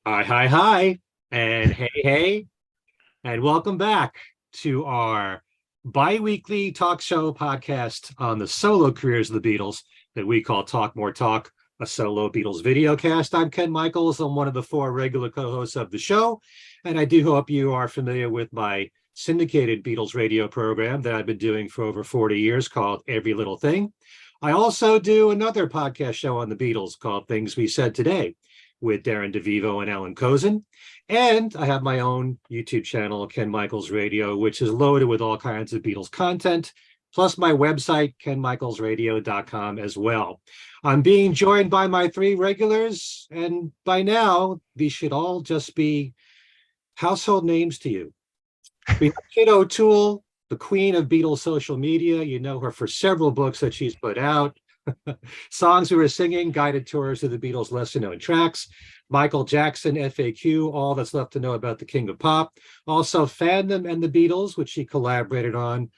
Hi, and hey, and welcome back to our bi-weekly talk show podcast on the solo careers of the Beatles that we call Talk More Talk, a solo Beatles video cast. I'm Ken Michaels. I'm one of the four regular co-hosts of the show, and I do hope you are familiar with my syndicated Beatles radio program that I've been doing for over 40 years called Every Little Thing. I also do another podcast show on the Beatles called Things We Said Today with Darren DeVivo and Alan Kozin. And I have my own YouTube channel, Ken Michaels Radio, which is loaded with all kinds of Beatles content, plus my website, kenmichaelsradio.com as well. I'm being joined by my three regulars, and by now, these should all just be household names to you. We have Kit O'Toole, the queen of Beatles social media. You know her for several books that she's put out. Songs We Were Singing, guided tours of the Beatles' lesser known tracks, Michael Jackson, FAQ, All That's Left to Know About the King of Pop, also Fandom and the Beatles, which she collaborated on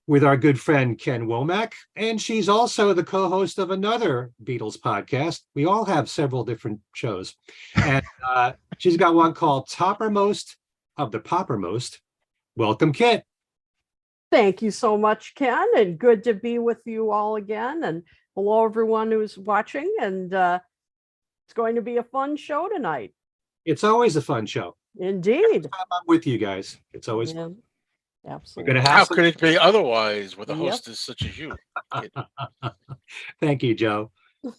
with our good friend Ken Womack, and she's also the co-host of another Beatles podcast. We all have several different shows, and she's got one called Toppermost of the Poppermost. Welcome, Kit. Thank you so much, Ken, and good to be with you all again. And hello, everyone who's watching. And it's going to be a fun show tonight. It's always a fun show. Indeed. I'm with you guys. It's always fun. Absolutely. How could it be other's with a hostess such as you? Thank you, Joe.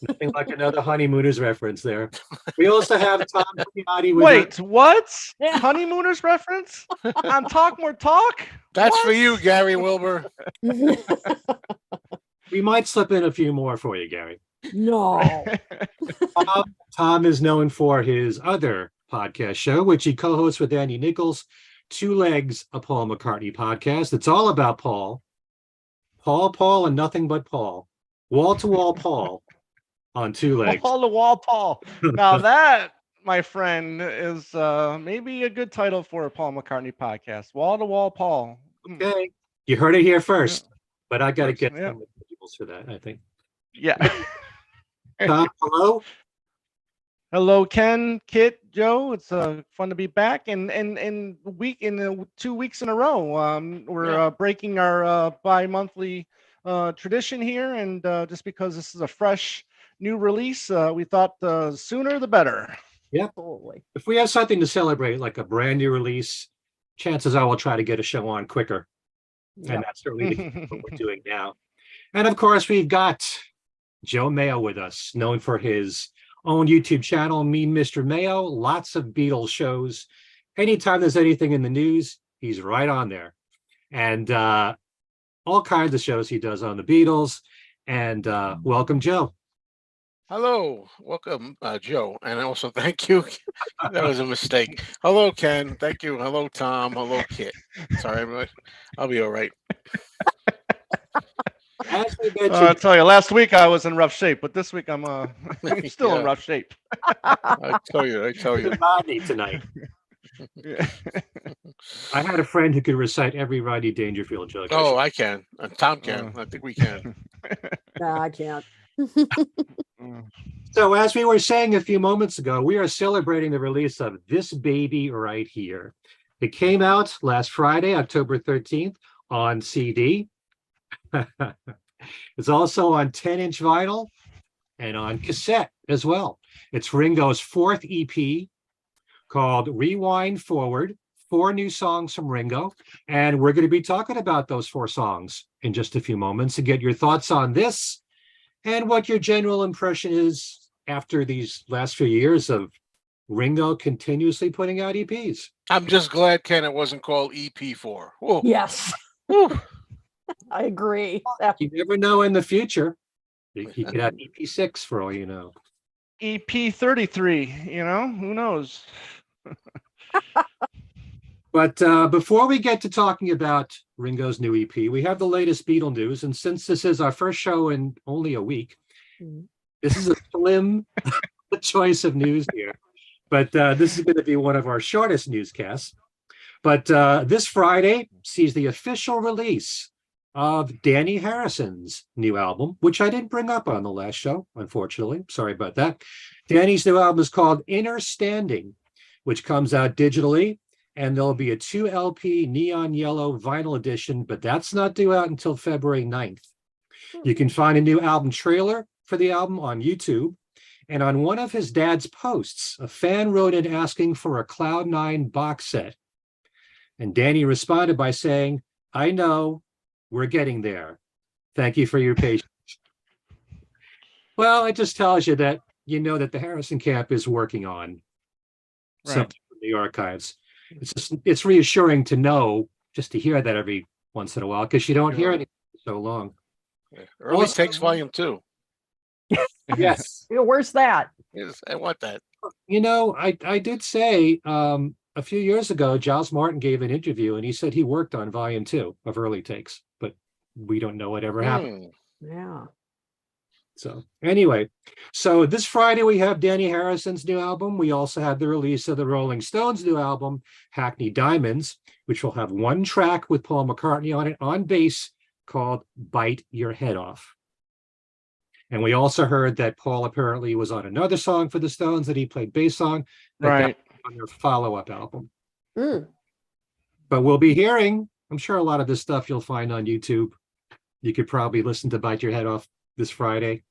Nothing like another Honeymooners reference there. We also have Tom Giamatti with Wait, what? Honeymooners reference? On Talk More Talk? That's What? for you, Gary Wilbur. We might slip in a few more for you, Gary. No. Tom is known for his other podcast show, which he co-hosts with Andy Nichols, Two Legs, a Paul McCartney podcast. It's all about Paul, and nothing but Paul. Wall-to-wall Paul on Two Legs. Wall to wall, Paul. Now that, my friend, is maybe a good title for a Paul McCartney podcast. Wall to wall, Paul. Okay, you heard it here first, but I got to get Yeah. some visuals for that, I think. Yeah. Tom, hello. Hello, Ken, Kit, Joe. It's fun to be back, and 2 weeks in a row. We're breaking our bi-monthly tradition here, and just because this is a fresh new release, we thought the sooner the better. Yeah, Absolutely. if we have something to celebrate, like a brand new release, chances are we'll try to get a show on quicker. Yeah. And that's certainly what we're doing now. And of course, we've got Joe Mayo with us, known for his own YouTube channel, Mean Mr. Mayo. Lots of Beatles shows. Anytime there's anything in the news, he's right on there. And all kinds of shows he does on the Beatles. And welcome, Joe. Hello, welcome, Joe, and also thank you. That was a mistake. Hello, Ken. Thank you. Hello, Tom. Hello, Kit. Sorry, I'll be all right. As we mentioned, I'll tell you, last week I was in rough shape, but this week I'm still in Yeah. rough shape. I tell you. Rodney tonight. Yeah. I had a friend who could recite every Rodney Dangerfield joke. Oh, I can. Tom can. I think we can. No, I can't. So as we were saying a few moments ago, we are celebrating the release of this baby right here. It came out last Friday, October 13th on CD. It's also on 10-inch vinyl and on cassette as well. It's Ringo's fourth EP called Rewind Forward, 4 new songs from Ringo. And we're going to be talking about those 4 songs in just a few moments to get your thoughts on this and what your general impression is after these last few years of Ringo continuously putting out EPs. I'm just glad, Ken, it wasn't called EP4. Whoa. Yes. Whew. I agree. You never know in the future. He could have EP6 for all you know. EP 33, who knows? But before we get to talking about Ringo's new EP, we have the latest Beatle news. And since this is our first show in only a week, this is a slim choice of news here. But this is going to be one of our shortest newscasts. But this Friday sees the official release of Danny Harrison's new album, which I didn't bring up on the last show, unfortunately. Sorry about that. Danny's new album is called Inner Standing, which comes out digitally, and there'll be a 2 LP neon yellow vinyl edition, but that's not due out until February 9th. You can find a new album trailer for the album on YouTube. And on one of his dad's posts, a fan wrote in asking for a Cloud9 box set. And Danny responded by saying, I know, we're getting there. Thank you for your patience. Well, it just tells you that you know that the Harrison camp is working on something from the archives. It's reassuring to know, just to hear that every once in a while, because you don't hear anything for so long. Yeah. Early Takes Volume 2. Yes. Where's that? Yes, I want that. You know, I did say a few years ago, Giles Martin gave an interview and he said he worked on Volume 2 of Early Takes, but we don't know whatever happened. Yeah. So anyway, so this Friday we have Danny Harrison's new album. We also have the release of the Rolling Stones' new album, Hackney Diamonds, which will have one track with Paul McCartney on it on bass called Bite Your Head Off. And we also heard that Paul apparently was on another song for the Stones that he played bass on, but that was on their follow-up album. But we'll be hearing, I'm sure a lot of this stuff you'll find on YouTube. You could probably listen to Bite Your Head Off this Friday,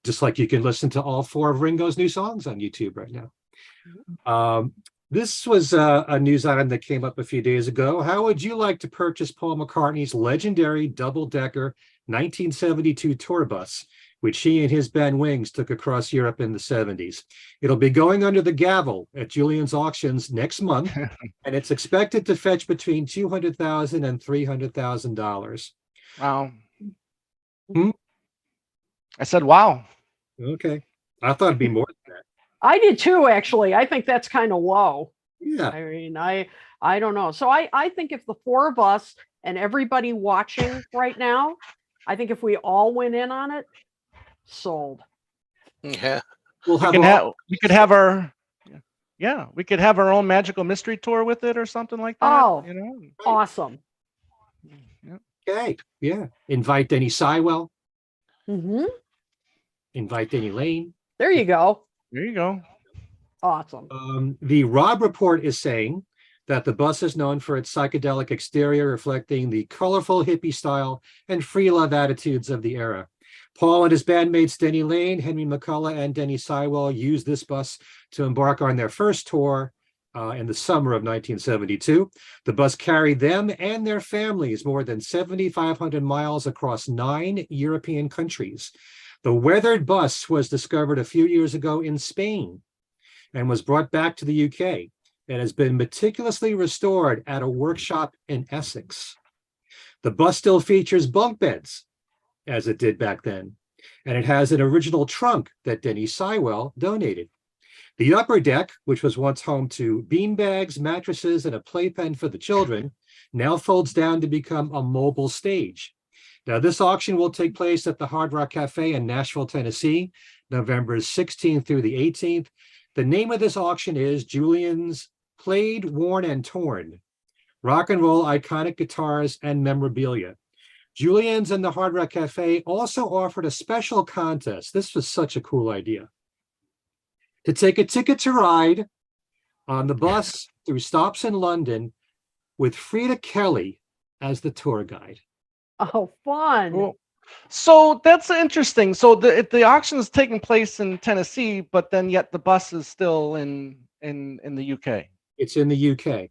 just like you can listen to all 4 of Ringo's new songs on YouTube right now. This was a news item that came up a few days ago. How would you like to purchase Paul McCartney's legendary double-decker 1972 tour bus, which he and his band Wings took across Europe in the 70s? It'll be going under the gavel at Julian's auctions next month, and it's expected to fetch between $200,000 and $300,000. Wow. I said, wow. Okay. I thought it'd be more than that. I did too, actually. I think that's kind of low. Yeah. I mean, I don't know. So I think if the 4 of us and everybody watching right now, I think if we all went in on it, sold. Yeah. We'll have we could have our we could have our own magical mystery tour with it or something like that. Oh, you know? Awesome. Okay. Yeah. Invite Denny Sywell. Mm-hmm. Invite Denny Lane. There you go. There you go. Awesome. The Rob Report is saying that the bus is known for its psychedelic exterior, reflecting the colorful hippie style and free love attitudes of the era. Paul and his bandmates Denny Lane, Henry McCullough, and Denny Sywell used this bus to embark on their first tour in the summer of 1972. The bus carried them and their families more than 7,500 miles across 9 European countries. The weathered bus was discovered a few years ago in Spain and was brought back to the UK. It has been meticulously restored at a workshop in Essex. The bus still features bunk beds, as it did back then, and it has an original trunk that Denny Sywell donated. The upper deck, which was once home to beanbags, mattresses, and a playpen for the children, now folds down to become a mobile stage. Now, this auction will take place at the Hard Rock Cafe in Nashville, Tennessee, November 16th through the 18th. The name of this auction is Julian's Played, Worn, and Torn, Rock and Roll Iconic Guitars and Memorabilia. Julian's and the Hard Rock Cafe also offered a special contest. This was such a cool idea. To take a ticket to ride on the bus through stops in London with Frida Kelly as the tour guide. Oh, fun. Cool. So that's interesting. So the auction is taking place in Tennessee, but then yet the bus is still in the UK. It's in the UK.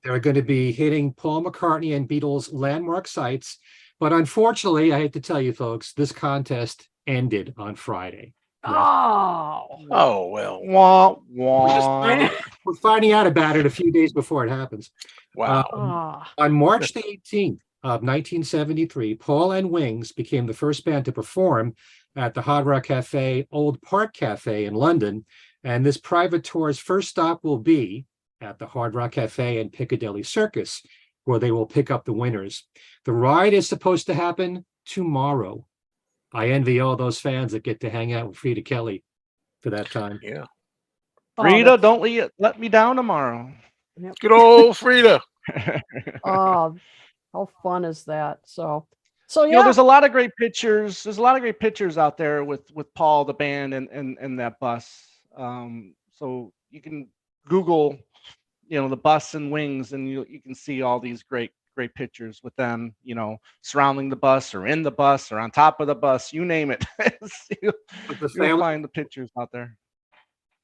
They're going to be hitting Paul McCartney and Beatles landmark sites. But unfortunately, I hate to tell you folks, this contest ended on Friday. Oh, well. Wah, wah. We're finding out about it a few days before it happens. Wow. On March the 18th of 1973, Paul and Wings became the first band to perform at the Hard Rock Cafe, Old Park Cafe in London. And this private tour's first stop will be at the Hard Rock Cafe and Piccadilly Circus, where they will pick up the winners. The ride is supposed to happen tomorrow. I envy all those fans that get to hang out with Frida Kelly for that time. Yeah. Frida, don't let me down tomorrow. Yep. Good old Frida. Oh, how fun is that? So You yeah. know, there's a lot of great pictures. There's a lot of great pictures out there with Paul, the band, and that bus. So you can Google, the bus and wings, and you can see all these great pictures with them, surrounding the bus or in the bus or on top of the bus, you name it. With the You'll family, find the pictures out there.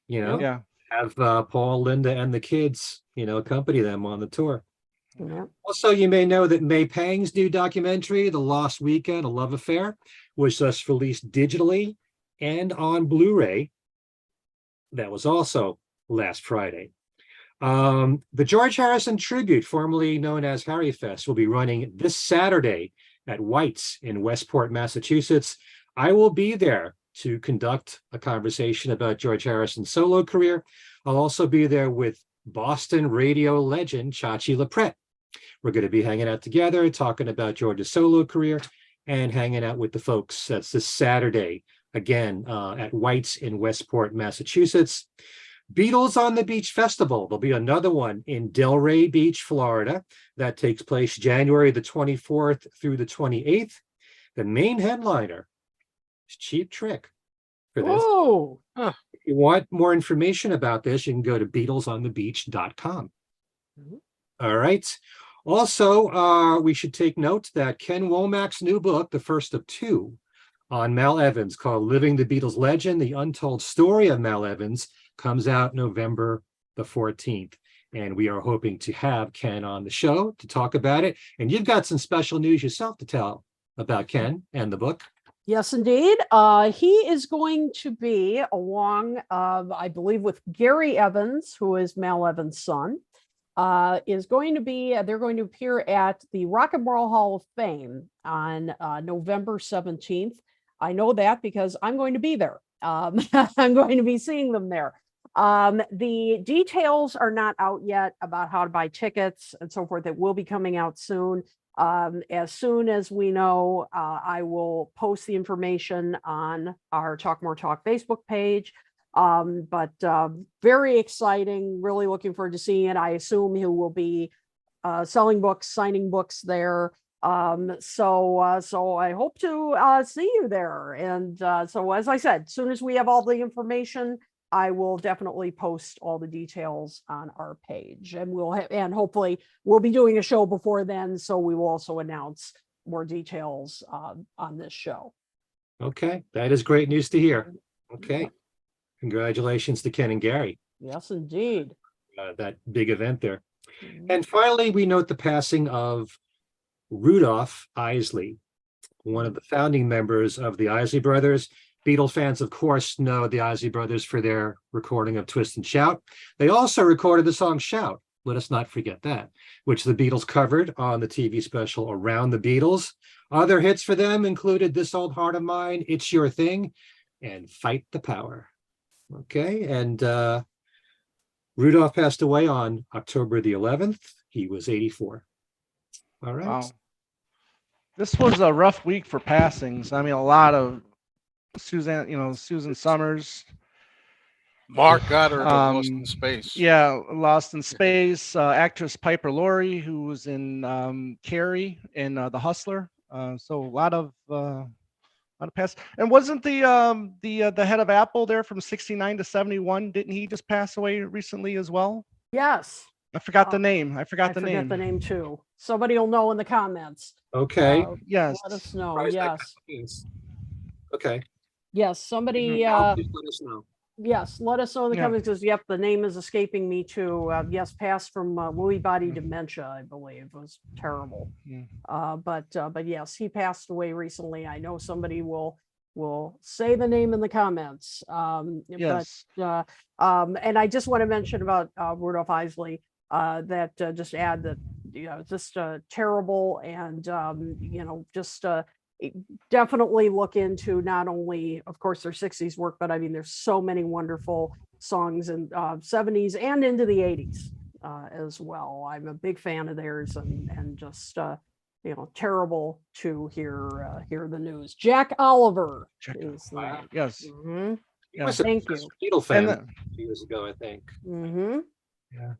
Yeah. have Paul, Linda, and the kids, accompany them on the tour. Yeah. Also, you may know that May Pang's new documentary, The Lost Weekend, A Love Affair, was just released digitally and on Blu-ray. That was also last Friday. The George Harrison tribute, formerly known as Harry Fest, will be running this Saturday at White's in Westport, Massachusetts. I will be there to conduct a conversation about George Harrison's solo career. I'll also be there with Boston radio legend Chachi LaPrette. We're going to be hanging out together, talking about George's solo career and hanging out with the folks. That's this Saturday, again, at White's in Westport, Massachusetts. Beatles on the Beach Festival. There'll be another one in Delray Beach, Florida. That takes place January the 24th through the 28th. The main headliner is Cheap Trick for this. Oh, If you want more information about this, you can go to BeatlesOnTheBeach.com. All right. Also, we should take note that Ken Womack's new book, the first of two, on Mal Evans, called Living the Beatles Legend, The Untold Story of Mal Evans, comes out November the 14th. And we are hoping to have Ken on the show to talk about it. And you've got some special news yourself to tell about Ken and the book. yes, indeed. He is going to be along, I believe, with Gary Evans, who is Mal Evans' son, they're going to appear at the Rock and Roll Hall of Fame on November 17th. I know that because I'm going to be there. I'm going to be seeing them there. The details are not out yet about how to buy tickets and so forth. It will be coming out soon. As soon as we know, I will post the information on our Talk More Talk Facebook page. But very exciting, really looking forward to seeing it. I assume he will be selling books, signing books there. So I hope to see you there. And so, as I said, as soon as we have all the information, I will definitely post all the details on our page, and and hopefully we'll be doing a show before then. So we will also announce more details on this show. Okay, that is great news to hear. Okay, congratulations to Ken and Gary. Yes, indeed. That big event there. And finally, we note the passing of Rudolph Isley, one of the founding members of the Isley Brothers. Beatles fans, of course, know the Isley Brothers for their recording of Twist and Shout. They also recorded the song Shout, let us not forget that, which the Beatles covered on the TV special Around the Beatles. Other hits for them included This Old Heart of Mine, It's Your Thing, and Fight the Power. Okay, and Rudolph passed away on October the 11th. He was 84. All right. Wow. This was a rough week for passings. I mean, a lot of Susan Summers. Mark Goddard of Lost in Space. Yeah, Lost in Space. Actress Piper Laurie, who was in Carrie and The Hustler. So a lot of pass. And wasn't the head of Apple there from 69 to 71? Didn't he just pass away recently as well? Yes. I forgot the name. I forgot the forget name. the name too. Somebody will know in the comments. Okay. Yes. Let us know. Surprised that Yes. happens. Okay. Yes. Somebody. Please let us know. Yes. Let us know in the Yeah. comments because, yep, the name is escaping me too. Yes. Passed from Lewy body dementia, I believe. It was terrible. But yes, he passed away recently. I know somebody will say the name in the comments. Yes. But and I just want to mention about Rudolph Isley. That just add that just terrible, and just definitely look into not only, of course, their 60s work, but I mean there's so many wonderful songs in 70s and into the 80s as well. I'm a big fan of theirs, and just terrible to hear the news. Jack Oliver is the name. Yes. Mhm. He was Thank a you. Beatle fan And years ago, I think. Mm-hmm. Yeah.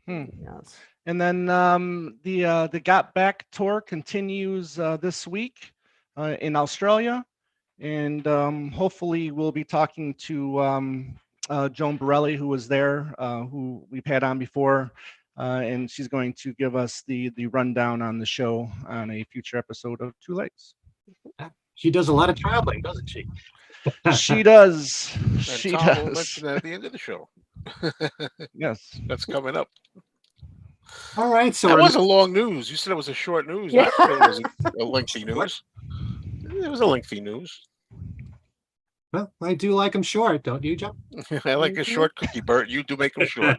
Yes. And then the Got Back tour continues this week in Australia, and hopefully we'll be talking to Joan Borelli, who was there, who we've had on before, and she's going to give us the rundown on the show on a future episode of Two Legs. She does a lot of traveling, doesn't she? She does. And She Tom will does. mention that at the end of the show. Yes. That's coming up. All right. So That was a long news. You said it was a short news. Yeah. I thought it was a lengthy news. It was a lengthy news. well, I do like them short, don't you, Joe? I like a short cookie, Bert. You do make them short.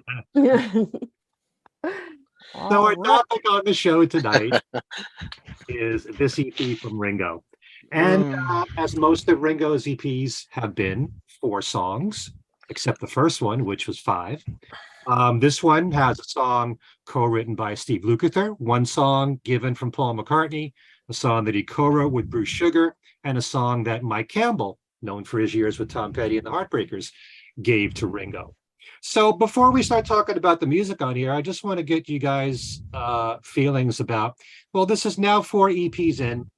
So our topic on the show tonight is this EP from Ringo. And as most of Ringo's EPs have been 4 songs, except the first one, which was 5. This one has a song co-written by Steve Lukather, 1 song given from Paul McCartney, a song that he co-wrote with Bruce Sugar, and a song that Mike Campbell, known for his years with Tom Petty and the Heartbreakers, gave to Ringo. So before we start talking about the music on here, I just want to get you guys feelings about, well, this is now 4 EPs in.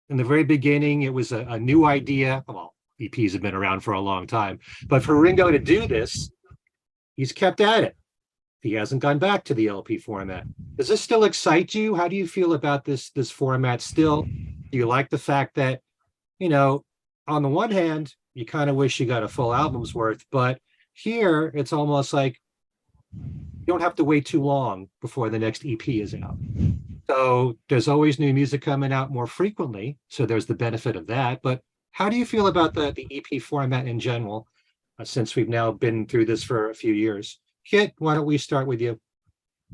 In the very beginning, it was a new idea. Well, EPs have been around for a long time, but for Ringo to do this, he's kept at it. He hasn't gone back to the LP format. Does this still excite you? How do you feel about this format still? Do you like the fact that, you know, on the one hand, you kind of wish you got a full album's worth, but here it's almost like you don't have to wait too long before the next EP is out. So there's always new music coming out more frequently. So there's the benefit of that. But how do you feel about the EP format in general, since we've now been through this for a few years? Kit, why don't we start with you?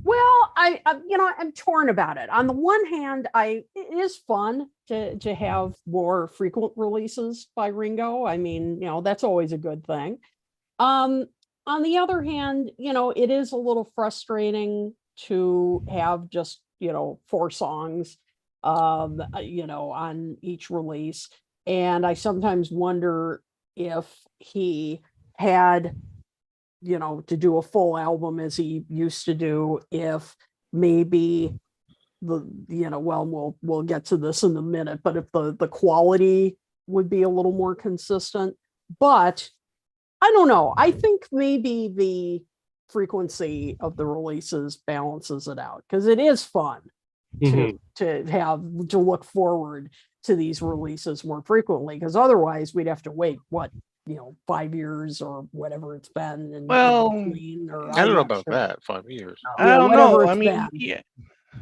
Well, I'm torn about it. On the one hand, it is fun to have more frequent releases by Ringo. I mean, that's always a good thing. On the other hand, it is a little frustrating to have just 4 songs, on each release. And I sometimes wonder if he had, to do a full album as he used to do, if maybe we'll get to this in a minute, but if the quality would be a little more consistent. But I don't know. I think maybe the frequency of the releases balances it out, because it is fun to look forward to these releases more frequently, because otherwise we'd have to wait 5 years or whatever it's been. And Well, I don't know about that. 5 years. I don't know. I mean, been. yeah,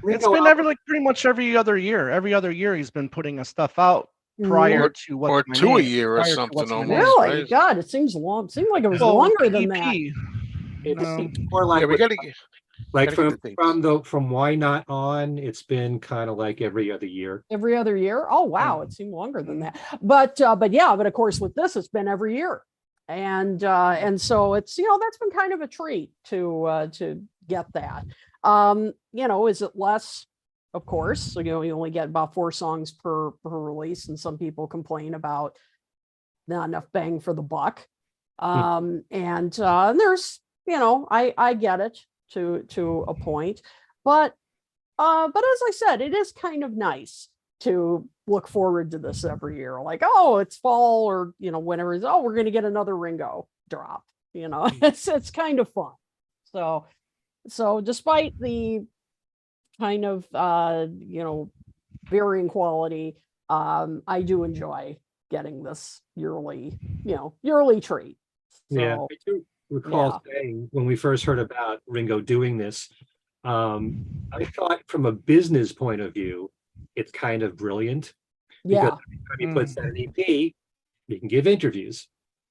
Ringo it's been pretty much every other year. Every other year he's been putting a stuff out prior to what's or my 2 name, a year or prior to something What's My almost. Name. Really? Right? God, it seems long. It seemed like it was Well, longer than EP, that. It's more like Yeah, we gotta like gotta get the dates. from Why Not On, it's been kind of like every other year. Every other year? Oh wow, it seemed longer than that. But of course with this it's been every year. And so it's that's been kind of a treat to get that. Is it less? Of course. So you only get about 4 songs per release, and some people complain about not enough bang for the buck. And there's I get it to a point, but as I said, it is kind of nice to look forward to this every year. Like, oh, it's fall, or whenever it's, oh, we're going to get another Ringo drop. It's kind of fun. So despite the kind of varying quality, I do enjoy getting this yearly treat. Yeah, So, I do recall saying when we first heard about Ringo doing this, I thought from a business point of view, it's kind of brilliant. yeah. Because every time he puts out an EP, he can give interviews,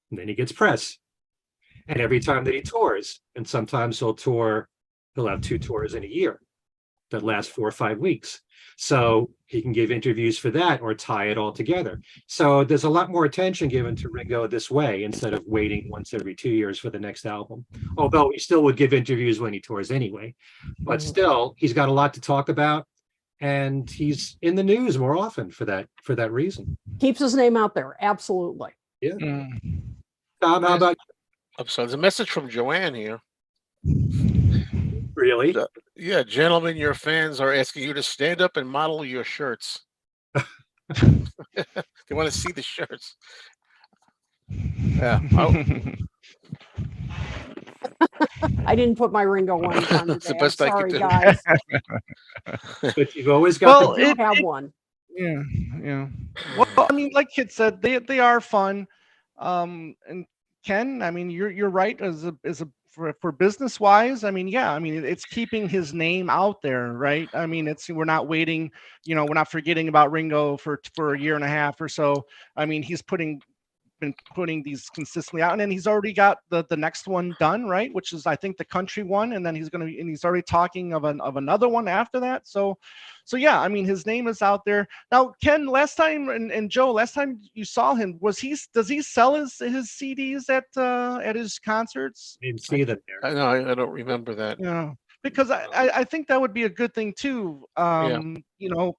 and then he gets press. And every time that he tours, and sometimes he'll have 2 tours in a year that last 4 or 5 weeks. So he can give interviews for that or tie it all together. So there's a lot more attention given to Ringo this way, instead of waiting once every 2 years for the next album. Although he still would give interviews when he tours anyway. But still, he's got a lot to talk about, and he's in the news more often for that reason. Keeps his name out there. Absolutely. Yeah. Tom, how about So there's a message from Joanne here. really? Yeah, gentlemen, your fans are asking you to stand up and model your shirts. They want to see the shirts. Yeah. I didn't put my Ringo ones on That's the today. I'm best I could sorry, do. guys. But you've always got Well, I do have one. yeah, yeah. Well, I mean, like Kit said, they are fun. And Ken, I mean, you're right as a for business wise. I mean, yeah, I mean, it's keeping his name out there, right? I mean, we're not waiting, we're not forgetting about Ringo for a year and a half or so. I mean, he's been putting these consistently out, and then he's already got the next one done, right, which is I think the country one, and then he's already talking of another one after that. So yeah, I mean, his name is out there now. Ken, last time, and Joe, last time you saw him, does he sell his CDs at his concerts? I didn't see that there. I know, I don't remember that. Yeah, because I think that would be a good thing too. Yeah.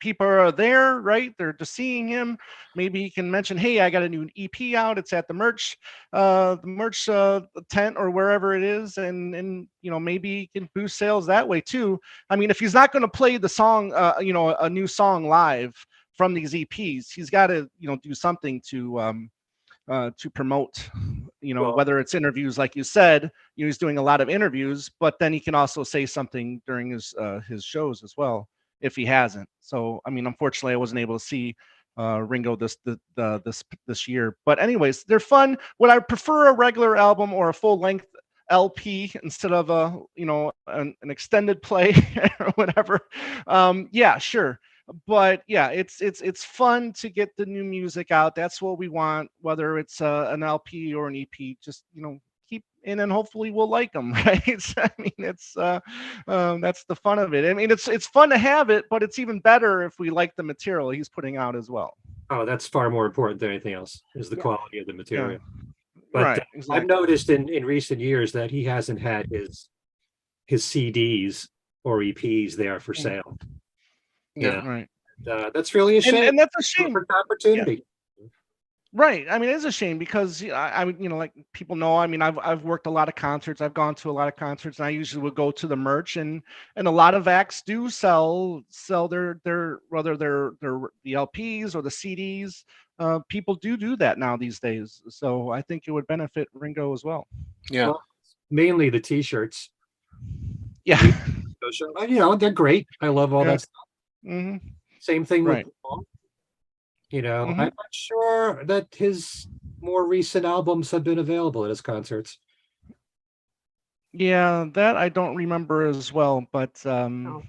People are there, right? They're just seeing him. Maybe he can mention, "Hey, I got a new EP out. It's at the merch tent or wherever it is," and maybe he can boost sales that way too. I mean, if he's not going to play the song, a new song live from these EPs, he's got to do something to promote, Well, whether it's interviews, like you said, he's doing a lot of interviews, but then he can also say something during his shows as well, if he hasn't. So, I mean, unfortunately, I wasn't able to see Ringo this year. But anyways, they're fun. Would I prefer a regular album or a full length LP instead of an extended play or whatever? Yeah, sure. But yeah, it's fun to get the new music out. That's what we want, whether it's an LP or an EP. Just keep in, and hopefully we'll like them, right? I mean, it's that's the fun of it. I mean, it's fun to have it, but it's even better if we like the material he's putting out as well. oh, that's far more important than anything else, is the quality of the material. But Right, I've exactly. noticed in recent years that he hasn't had his CDs or EPs there for sale. Yeah. Right. That's really a shame. And that's a shame. Perfect opportunity. Right. I mean, it is a shame because like people know. I mean, I've worked a lot of concerts. I've gone to a lot of concerts, and I usually would go to the merch, and a lot of acts do sell their whether they're the LPs or the CDs. People do that now these days. So I think it would benefit Ringo as well. Yeah. Well, mainly the T-shirts. Yeah. They're great. I love all Yeah. that stuff. Hmm. Same thing Right. with Paul. Mhm. I'm not sure that his more recent albums have been available at his concerts. Yeah, that I don't remember as well. But No.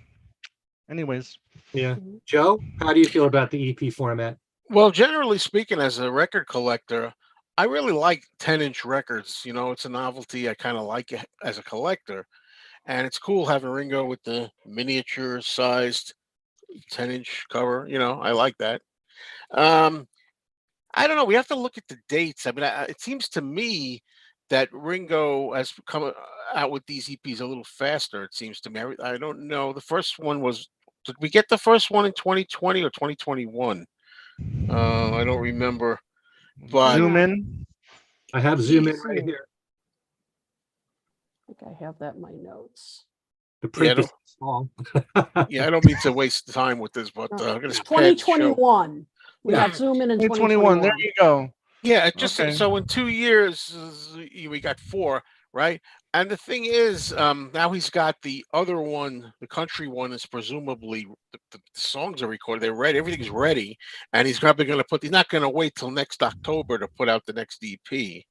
anyways. Yeah. Mhm. Joe, how do you feel about the EP format? Well, generally speaking, as a record collector, I really like 10-inch records. It's a novelty. I kind of like it as a collector. And it's cool having Ringo with the miniature sized 10-inch cover. I like that. Um, I don't know. We have to look at the dates. I mean, it seems to me that Ringo has come out with these EPs a little faster. It seems to me. I don't know. The first one was. Did we get the first one in 2020 or 2021? I don't remember. But Zoom in. I have Zoom in Zoom. right here. I think I have that in my notes. The Yeah, print is small. I don't mean to waste time with this, but I'm going to pad the show. 2021. We Yeah. got Zoom in 2021. 2021. There you go. Yeah, it just Okay. so in 2 years we got four, right? And the thing is, now he's got the other one, the country one is presumably the songs are recorded, they're ready, everything's ready, and he's probably going to he's not going to wait till next October to put out the next EP.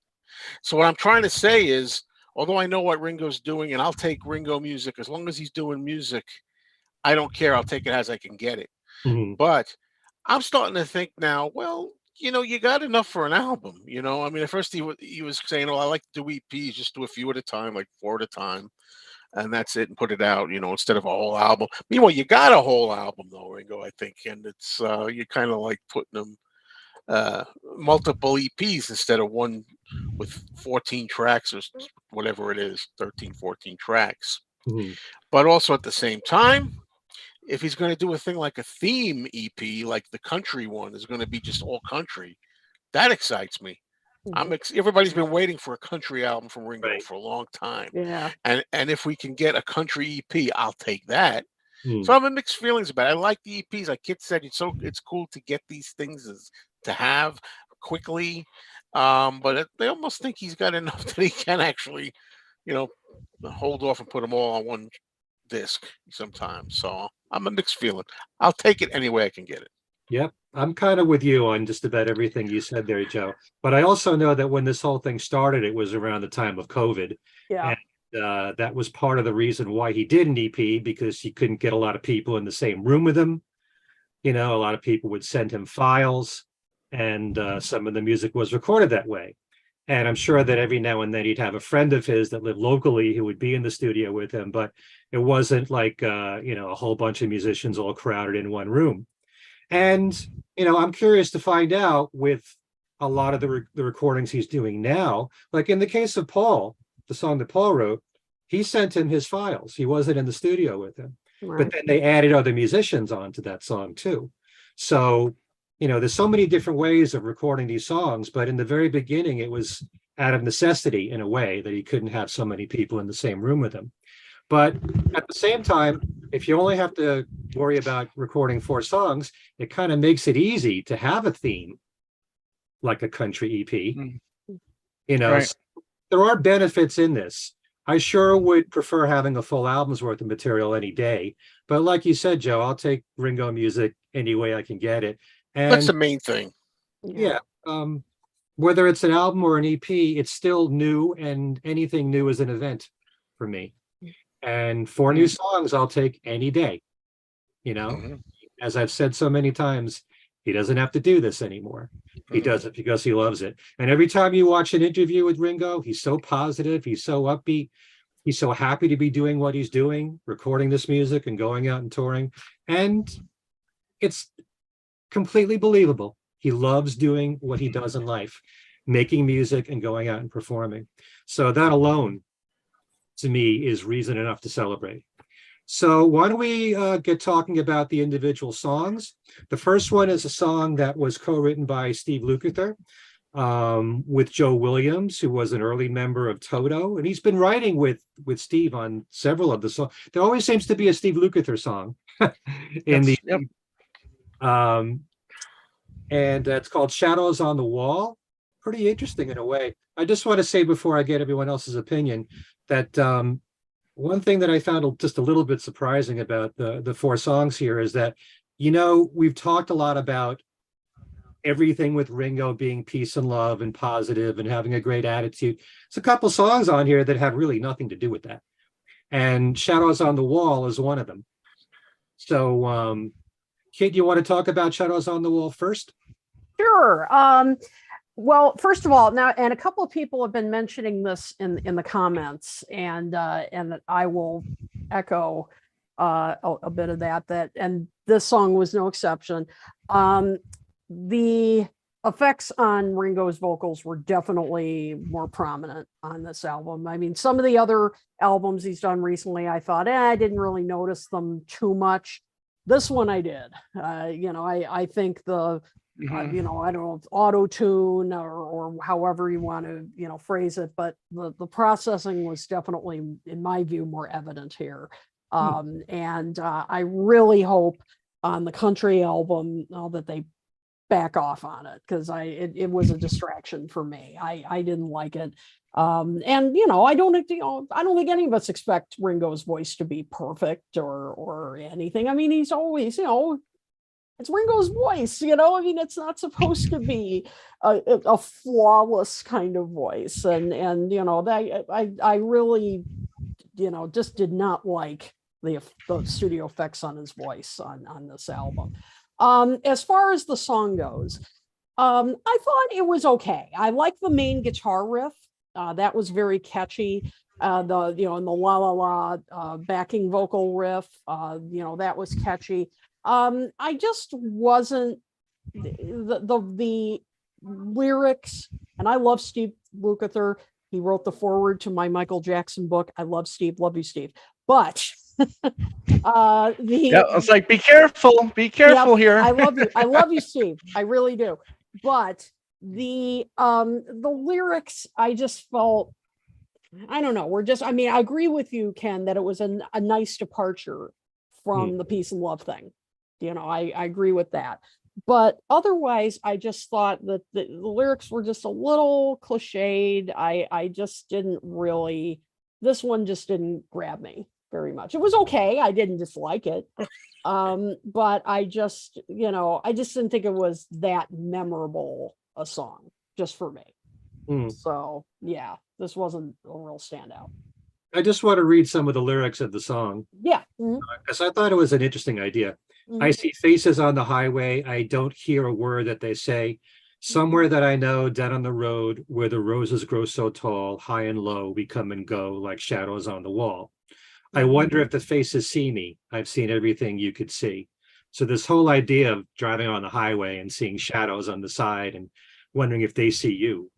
So what I'm trying to say is, although I know what Ringo's doing, and I'll take Ringo music as long as he's doing music, I don't care. I'll take it as I can get it. Mhm. But I'm starting to think now, well, you got enough for an album. I mean, at first he was saying, "Oh, I like to do EPs, just do a few at a time, like 4 at a time, and that's it, and put it out." Instead of a whole album. Meanwhile, you got a whole album though, Ringo. I think, and it's you're kind of like putting them multiple EPs instead of one with 14 tracks or whatever it is, 13, 14 tracks. Mhm. But also at the same time, if he's going to do a thing like a theme EP, like the country one is going to be just all country, that excites me. Everybody's been waiting for a country album from Ringo Right. for a long time, Yeah. and if we can get a country EP, I'll take that. Mhm. So I'm in mixed feelings about it. I like the EPs. Like Kit said, it's cool to get these things to have. quickly. But they almost think he's got enough that he can actually, you know, hold off and put them all on one disc sometimes. So I'm a mixed feeling. I'll take it any way I can get it. Yep. I'm kind of with you on just about everything you said there, Joe. But I also know that when this whole thing started, it was around the time of COVID. Yeah. And that was part of the reason why he did an EP, because he couldn't get a lot of people in the same room with him. You know, a lot of people would send him files, and some of the music was recorded that way. And I'm sure that every now and then he'd have a friend of his that lived locally who would be in the studio with him, but it wasn't like, a whole bunch of musicians all crowded in one room. And, I'm curious to find out with a lot of the recordings he's doing now, like in the case of Paul, the song that Paul wrote, he sent him his files. He wasn't in the studio with him. Right. But then they added other musicians onto that song too. So, there's so many different ways of recording these songs, but in the very beginning, it was out of necessity in a way that he couldn't have so many people in the same room with him. But at the same time, if you only have to worry about recording 4 songs, it kind of makes it easy to have a theme like a country EP. Right. So there are benefits in this. I sure would prefer having a full album's worth of material any day. But like you said, Joe, I'll take Ringo music any way I can get it. That's And the main thing. yeah, whether it's an album or an EP, it's still new, and anything new is an event for me. And 4 new songs, I'll take any day. As I've said so many times, he doesn't have to do this anymore. He does it because he loves it. And every time you watch an interview with Ringo, he's so positive, he's so upbeat, he's so happy to be doing what he's doing, recording this music and going out and touring. And it's completely believable. He loves doing what he does in life, making music and going out and performing. So that alone, to me, is reason enough to celebrate. So why don't we get talking about the individual songs? The first one is a song that was co-written by Steve Lukather with Joe Williams, who was an early member of Toto, and he's been writing with Steve on several of the songs. There always seems to be a Steve Lukather song and it's called Shadows on the Wall. Pretty interesting in a way. I just want to say before I get everyone else's opinion that one thing that I found just a little bit surprising about the 4 songs here is that, we've talked a lot about everything with Ringo being peace and love and positive and having a great attitude. There's a couple songs on here that have really nothing to do with that. And Shadows on the Wall is one of them. So, Kit, you want to talk about Shadows on the Wall first? Sure. Well, first of all, now, and a couple of people have been mentioning this in the comments, and I will echo a bit of that, and this song was no exception. The effects on Ringo's vocals were definitely more prominent on this album. I mean, some of the other albums he's done recently, I thought, I didn't really notice them too much. This one I did. I think the I don't know, auto tune or however you want to, phrase it, but the processing was definitely, in my view, more evident here. And I really hope on the country album that they back off on it, because it was a distraction for me. I didn't like it. And I don't think any of us expect Ringo's voice to be perfect or anything. I mean, he's always, it's Ringo's voice, I mean, it's not supposed to be a flawless kind of voice. And that I really, just did not like the studio effects on his voice on this album. As far as the song goes, I thought it was okay. I like the main guitar riff. That was very catchy. And the la la la backing vocal riff, that was catchy. I just wasn't the lyrics, and I love Steve Lukather. He wrote the foreword to my Michael Jackson book. I love Steve, love you, Steve. But it's like, be careful here. I love you, Steve. I really do. But the lyrics, I just felt, I don't know. I agree with you, Ken, that it was a nice departure from the peace and love thing. I agree with that. But otherwise, I just thought that the lyrics were just a little cliched. I just didn't really, this one just didn't grab me very much. It was okay. I didn't dislike it. But I just, I just didn't think it was that memorable a song just for me. So yeah, this wasn't a real standout. I just want to read some of the lyrics of the song Yeah. because I thought it was an interesting idea. I see faces on the highway. I don't hear a word that they say. Somewhere that I know, down on the road, where the roses grow so tall, high and low, we come and go like shadows on the wall. I wonder if the faces see me. I've seen everything you could see. So this whole idea of driving on the highway and seeing shadows on the side and wondering if they see you,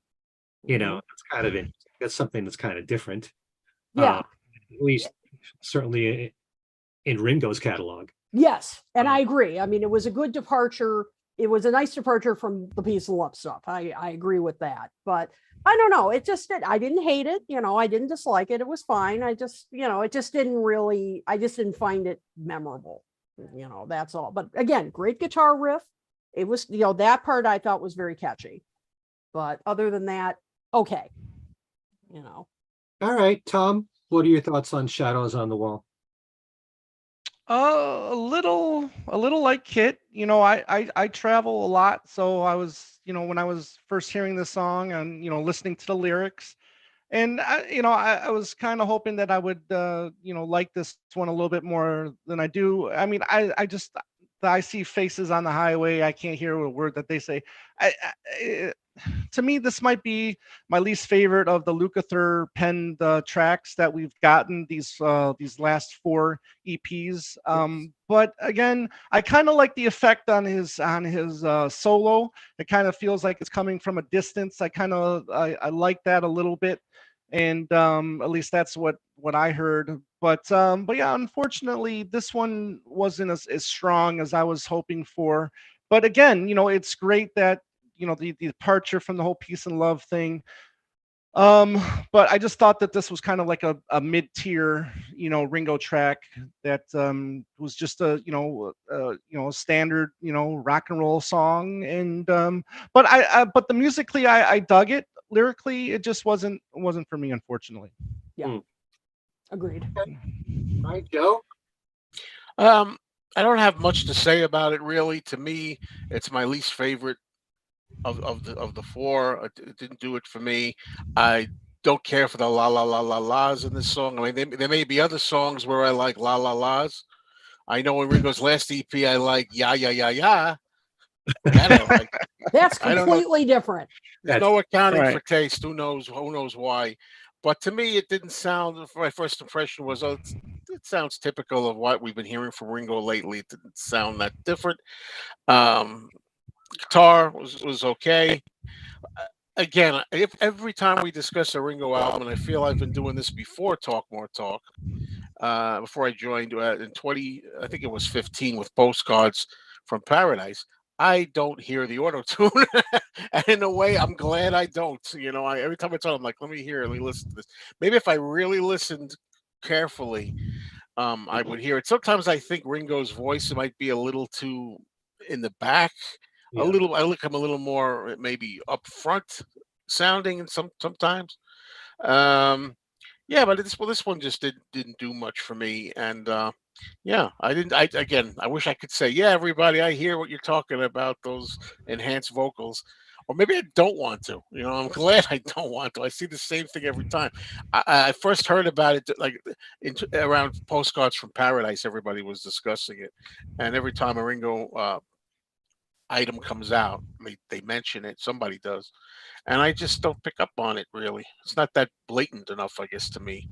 that's kind of interesting. That's something that's kind of different. Yeah. At least certainly in Ringo's catalog. Yes, and I agree. I mean, it was a good departure. It was a nice departure from the Peace of Love stuff. I agree with that. But I don't know. It just I didn't hate it. I didn't dislike it. It was fine. I just, it just didn't really, I just didn't find it memorable. That's all. But again, great guitar riff. It was, that part I thought was very catchy. But other than that, okay. All right, Tom, what are your thoughts on Shadows on the Wall? A little like Kit. I travel a lot, so I was, when I was first hearing the song and listening to the lyrics, and I was kind of hoping that I would like this one a little bit more than I do. I mean, I see faces on the highway. I can't hear a word that they say. To me, this might be my least favorite of the Lukather penned tracks that we've gotten these last 4 EPs. But again, I kind of like the effect on his solo. It kind of feels like it's coming from a distance. I like that a little bit, and at least that's what I heard. But yeah, unfortunately, this one wasn't as strong as I was hoping for. But again, it's great that the departure from the whole peace and love thing. But I just thought that this was kind of like a mid-tier, Ringo track that was just a standard, rock and roll song. And but the musically I dug it. Lyrically, it just wasn't for me, unfortunately. Yeah. Agreed. All right, Joe. I don't have much to say about it really. To me, it's my least favorite of the 4. It didn't do it for me. I don't care for the la la la la la's in this song. I mean, there may be other songs where I like la la la's. I know in Ringo's last EP, I like ya ya ya ya. That I like. That's I don't know. completely different. There's no accounting Right. for taste. Who knows? Who knows why? But to me, it didn't sound. My first impression was, oh, it sounds typical of what we've been hearing from Ringo lately. It didn't sound that different. Um, Guitar was okay. Again, if every time we discuss a Ringo album, and I feel I've been doing this before Talk More Talk, before I joined in 20, I think it was 15 with Postcards from Paradise, I don't hear the auto tune. And in a way, I'm glad I don't. Every time I talk, I'm like, let me listen to this. Maybe if I really listened carefully, I would hear it. Sometimes I think Ringo's voice might be a little too in the back. Yeah. I look him a little more maybe up front sounding, and sometimes. Yeah, but this one just didn't do much for me, and yeah, I didn't. I wish I could say, yeah, everybody, I hear what you're talking about, those enhanced vocals, or maybe I don't want to. I'm glad I don't want to. I see the same thing every time. I first heard about it like around Postcards from Paradise. Everybody was discussing it, and every time a Ringo item comes out, they mention it. Somebody does, and I just don't pick up on it really. It's not that blatant enough, I guess, to me.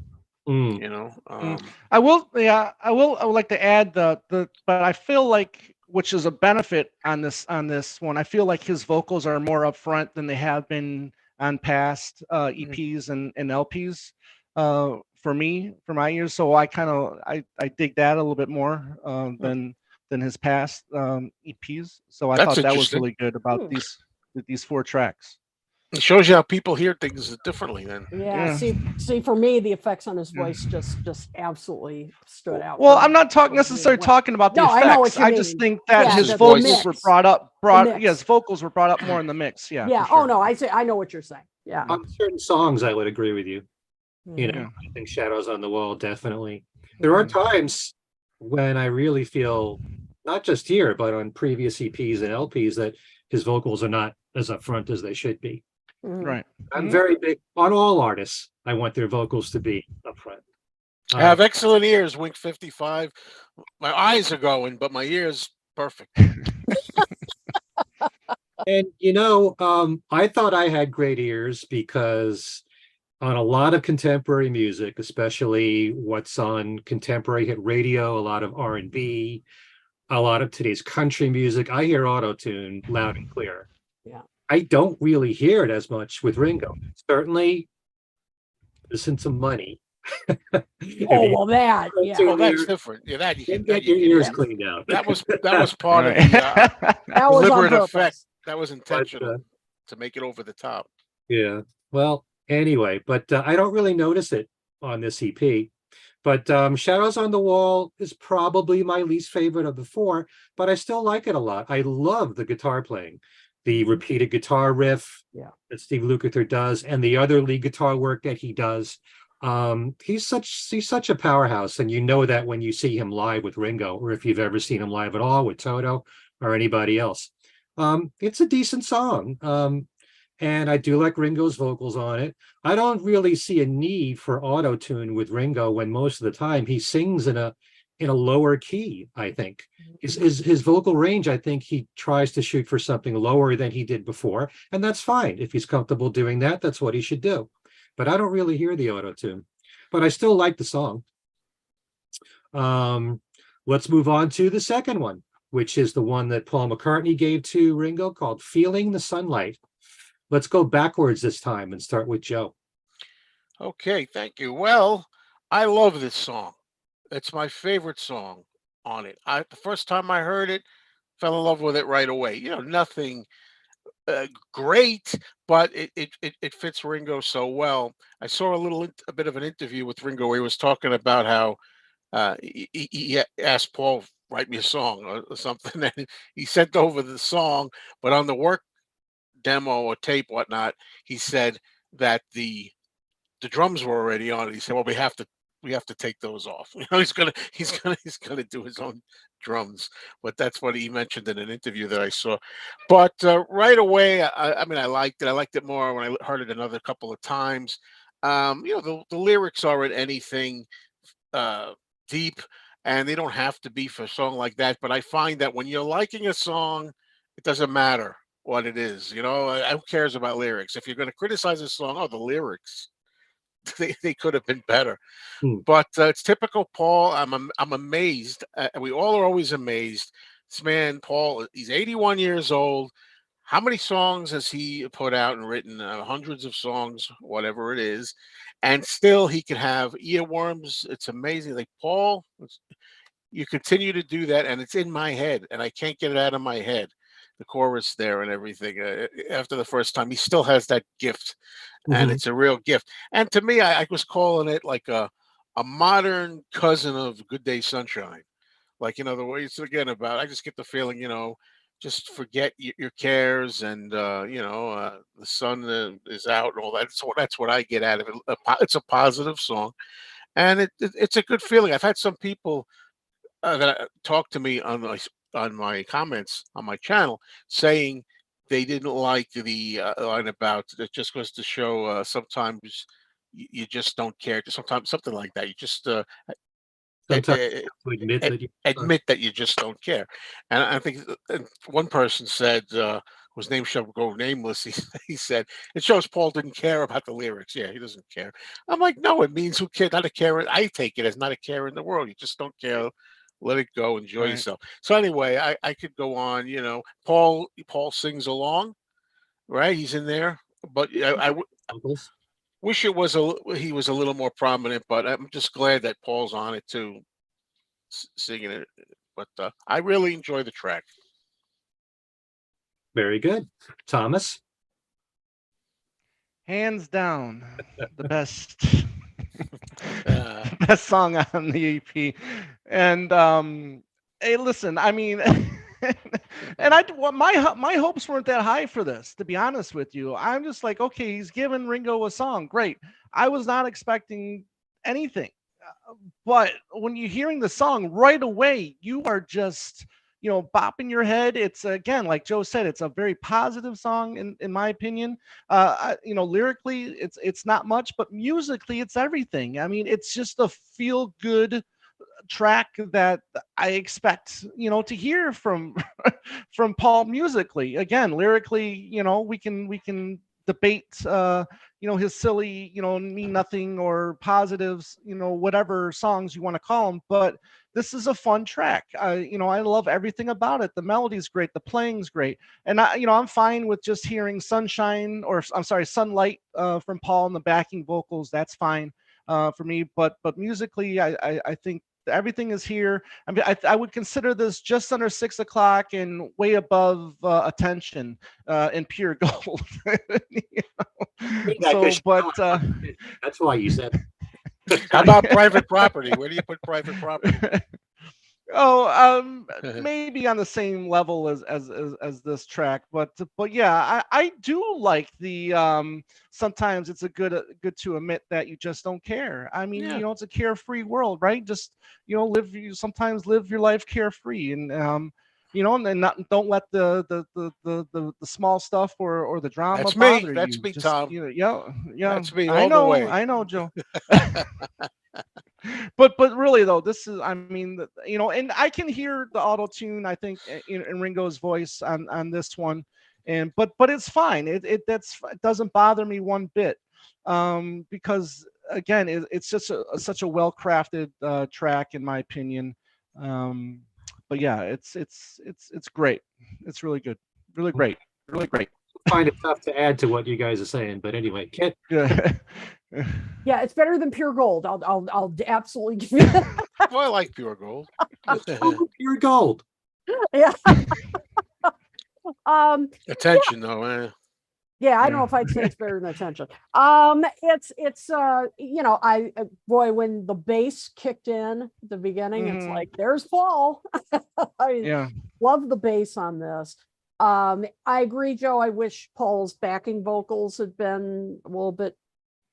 Mm. I will, yeah, I would like to add but I feel like, which is a benefit on this one. I feel like his vocals are more upfront than they have been on past EPs and LPs. For my ears, so I dig that a little bit more than his past EPs. So I That's thought that was interesting. really good about these 4 tracks. It shows you how people hear things differently. Then Yeah. Yeah. See, for me, the effects on his voice just absolutely stood out. Well, for I'm me. not talking Blew me necessarily away. talking about the No, I know effects. what you I just mean. think that Yeah, just his his the vocals voice. were mix. brought. Yeah, his Mix. vocals were brought up more in the mix. Yeah, Yeah. for sure. Oh no, I know what you're saying. Yeah. On certain songs, I would agree with you. You know, Mhm. Yeah. I think Shadows on the Wall, definitely. There are Mhm. times when I really feel, not just here, but on previous EPs and LPs, that his vocals are not as upfront as they should be. Mhm. Right. I'm very big on all artists. I want their vocals to be upfront. I have excellent ears. Wink 55. My eyes are going, but my ears perfect. And I thought I had great ears because on a lot of contemporary music, especially what's on contemporary hit radio, a lot of R&B, a lot of today's country music, I hear auto-tune loud and clear. Yeah. I don't really hear it as much with Ringo. Certainly, listen to Money. If Oh you well, that Oh, auto-tune that's there, different. Yeah, that you then can that get you your can ears hear. that, cleaned out. That was part of Right. the that was on deliberate effect. purpose. That was But intentional to make it over the top. yeah, well, anyway, but I don't really notice it on this EP. But Shadows on the Wall is probably my least favorite of the four, but I still like it a lot. I love the guitar playing, the repeated guitar riff Yeah. that Steve Lukather does, and the other lead guitar work that he does. He's such a powerhouse, and you know that when you see him live with Ringo, or if you've ever seen him live at all with Toto or anybody else. It's a decent song. And I do like Ringo's vocals on it. I don't really see a need for auto tune with Ringo when most of the time he sings in a lower key. I think his vocal range. I think he tries to shoot for something lower than he did before, and that's fine. If he's comfortable doing that, that's what he should do. But I don't really hear the auto tune. But I still like the song. Um, let's move on to the second one, which is the one that Paul McCartney gave to Ringo, called "Feeling the Sunlight." Let's go backwards this time and start with Joe. Okay, thank you. Well, I love this song. It's my favorite song on it. The first time I heard it, fell in love with it right away. Nothing great, but it fits Ringo so well. I saw a bit of an interview with Ringo where he was talking about how he asked Paul, write me a song or something, and he sent over the song, but on the work demo or tape, whatnot, he said that the drums were already on it. He said, "Well, we have to take those off." He's gonna do his own drums. But that's what he mentioned in an interview that I saw. But right away, I mean, I liked it. I liked it more when I heard it another couple of times. The lyrics aren't anything uh, deep, and they don't have to be for a song like that. But I find that when you're liking a song, it doesn't matter what it is. Who cares about lyrics? If you're going to criticize a song, oh, the lyrics, they could have been better. Hmm. But it's typical Paul. I'm amazed. We all are always amazed. This man, Paul, he's 81 years old. How many songs has he put out and written? Hundreds of songs, whatever it is, and still he can have earworms. It's amazing. Like Paul, you continue to do that, and it's in my head, and I can't get it out of my head. The chorus there and everything. After the first time, he still has that gift, and Mhm. it's a real gift. And to me, I was calling it like a modern cousin of Good Day Sunshine. Like, the way it's again about, I just get the feeling, just forget your cares, and the sun is out and all that. So that's what I get out of it. It's a positive song, and it's a good feeling. I've had some people that talk to me on my comments on my channel, saying they didn't like the line about it just goes to show sometimes you just don't care. Sometimes something like that. You just a- Sometimes a- you have to admit that you admit that you just don't care. And I think and one person said, whose name shall go nameless, he said, it shows Paul didn't care about the lyrics. Yeah, he doesn't care. I'm like, no, it means who care, not a care. I take it as not a care in the world. You just don't care. Let it go. Enjoy Right. yourself. So anyway, I could go on. Paul sings along, right? He's in there, but uncles. wish he was a little more prominent. But I'm just glad that Paul's on it too, singing it. But I really enjoy the track. Very good. Thomas. hands down, the best. Uh, Best song on the EP. And hey, listen, I mean, and my hopes weren't that high for this, to be honest with you. I'm just like, okay, he's giving Ringo a song, great. I was not expecting anything, but when you're hearing the song right away, you are just bopping your head. It's, again, like Joe said, it's a very positive song in my opinion. Lyrically, it's not much, but musically, it's everything. I mean, it's just a feel good track that I expect, to hear from from Paul musically. Again, lyrically, we can debate his silly, mean nothing or positives, whatever songs you want to call them, but this is a fun track. I love everything about it. The melody's great, the playing's great, and I'm fine with just hearing sunshine, or I'm sorry, sunlight, from Paul in the backing vocals. That's fine for me. But musically, I think everything is here. I mean, I would consider this just under 6 o'clock and way above Attention in pure gold. So, but that's why you said. how about Private Property? Where do you put Private Property? Maybe on the same level as this track, but yeah, I do like the sometimes it's good to admit that you just don't care. I mean, Yeah. it's a carefree world, right? Just sometimes live your life carefree, and and then don't let the small stuff or the drama That's me. bother That's you. me, Just Tom. yeah. That's me I all the way. know, Joe. But really though, this is, I mean, and I can hear the auto tune, I think, in Ringo's voice on this one, and but it's fine. It doesn't bother me one bit, because again, it's just such a well crafted track in my opinion. But yeah, it's great. It's really good, really great, really great. Find it tough to add to what you guys are saying, but anyway, Kit. Yeah, it's better than pure gold. I'll absolutely give you that. Well, I like Pure Gold. Pure gold. Yeah. Attention, though. Yeah, I don't know if I'd say it's better than Attention. It's boy, when the bass kicked in at the beginning, it's like, there's Paul. I love the bass on this. I agree, Joe. I wish Paul's backing vocals had been a little bit,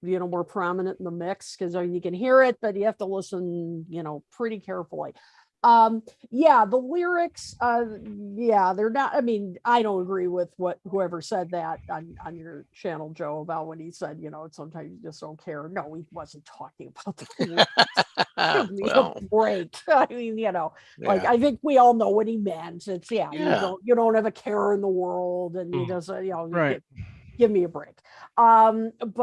more prominent in the mix, because you can hear it, but you have to listen, pretty carefully. The lyrics, they're not, I mean, I don't agree with whoever said that on your channel, Joe, about when he said, sometimes you just don't care. No, he wasn't talking about the lyrics. Give me a break. I mean, I think we all know what he meant. It's you don't have a care in the world, and you just right. Give me a break. I mean, this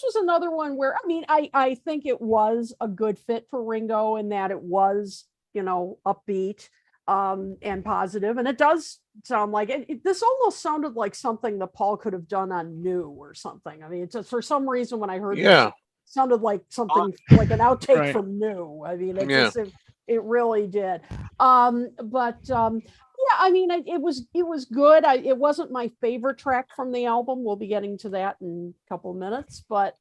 was another one where, I mean, I think it was a good fit for Ringo in that it was, upbeat and positive. And it does sound like this almost sounded like something that Paul could have done on New or something. I mean, it's just, for some reason, when I heard this, it sounded like something like an outtake from New. I mean, it really did. I mean, it was good. It wasn't my favorite track from the album. We'll be getting to that in a couple of minutes, but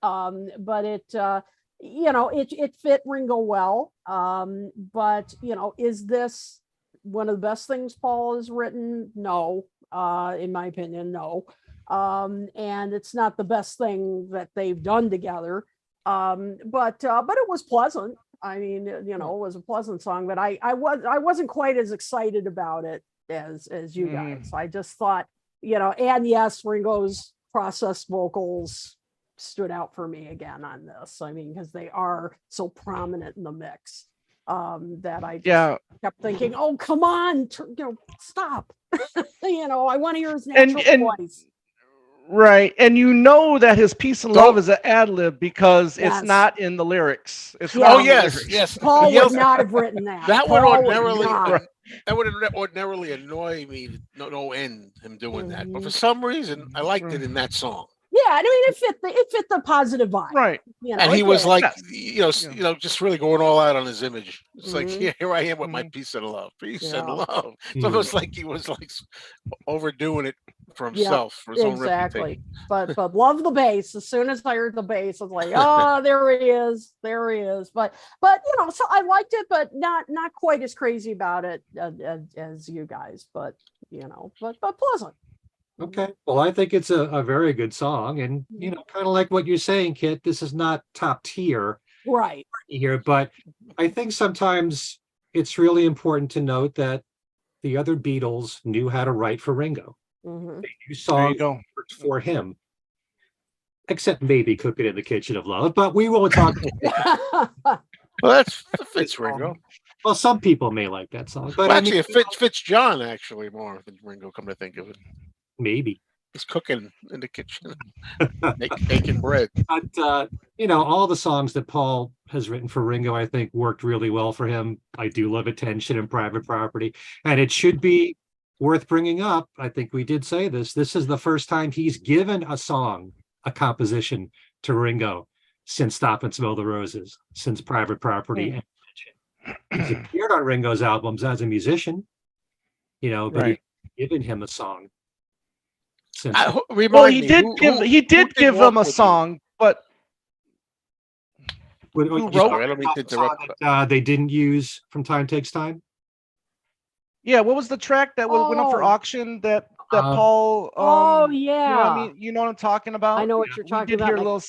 it fit Ringo well. But is this one of the best things Paul has written? No, in my opinion, no. And it's not the best thing that they've done together. But it was pleasant. I mean, it was a pleasant song, but I wasn't quite as excited about it as you guys. I just thought, and yes, Ringo's processed vocals stood out for me again on this. I mean, because they are so prominent in the mix, that I just kept thinking, oh, come on, stop. I want to hear his natural voice. Right, and that his peace and love is an ad lib because it's not in the lyrics. It's yes. Paul would not have written that. That would ordinarily annoy me to no end, him doing that. But for some reason, I liked it in that song. Yeah, I mean, it fit the positive vibe, right? And he was like, just really going all out on his image. It's like, here I am with my peace and love, peace and love. It's almost like he was like overdoing it for himself, for his own exactly. reputation. But love the bass. As soon as I heard the bass, I was like, oh, there he is, there he is. But so I liked it, but not quite as crazy about it as you guys. But but pleasant. Okay. Well, I think it's a very good song. And, kind of like what you're saying, Kit, this is not top tier Right. here, but I think sometimes it's really important to note that the other Beatles knew how to write for Ringo. Mm-hmm. They knew There you songs go. that worked for him, except maybe Cooking in the Kitchen of Love, but we won't talk. Well, that fits Ringo. Well, some people may like that song, but Well, I mean, actually, it fits John actually more than Ringo. Come to think of it, maybe. he's cooking in the kitchen, making bread. But all the songs that Paul has written for Ringo, I think, worked really well for him. I do love Attention and Private Property, and it should be worth bringing up. I think we did say this. This is the first time he's given a composition to Ringo since Stop and Smell the Roses, since Private Property. And he's appeared on Ringo's albums as a musician, but Right. he's given him a song. Since Well, he did give him a song, but who wrote? I don't mean to interrupt. They didn't use From Time Takes Time. Yeah, what was the track that went up for auction that Paul? Oh You know yeah. what I mean? You know what I'm talking about? I know what you're talking about. Hear a little.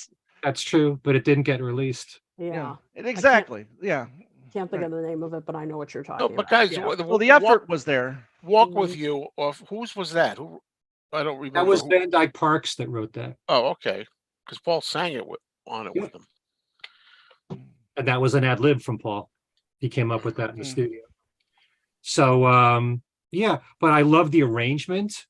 That's true, but it didn't get released. Yeah. Exactly. Yeah. Can't think of the name of it, but I know what you're talking about. But guys, Yeah. Well, the effort was there. Walk with You, or whose was that? Who? I don't remember. That was Van Dyke Parks that wrote that. Oh, okay. Because Paul sang it with him. And that was an ad lib from Paul. He came up with that in the studio. So, but I love the arrangement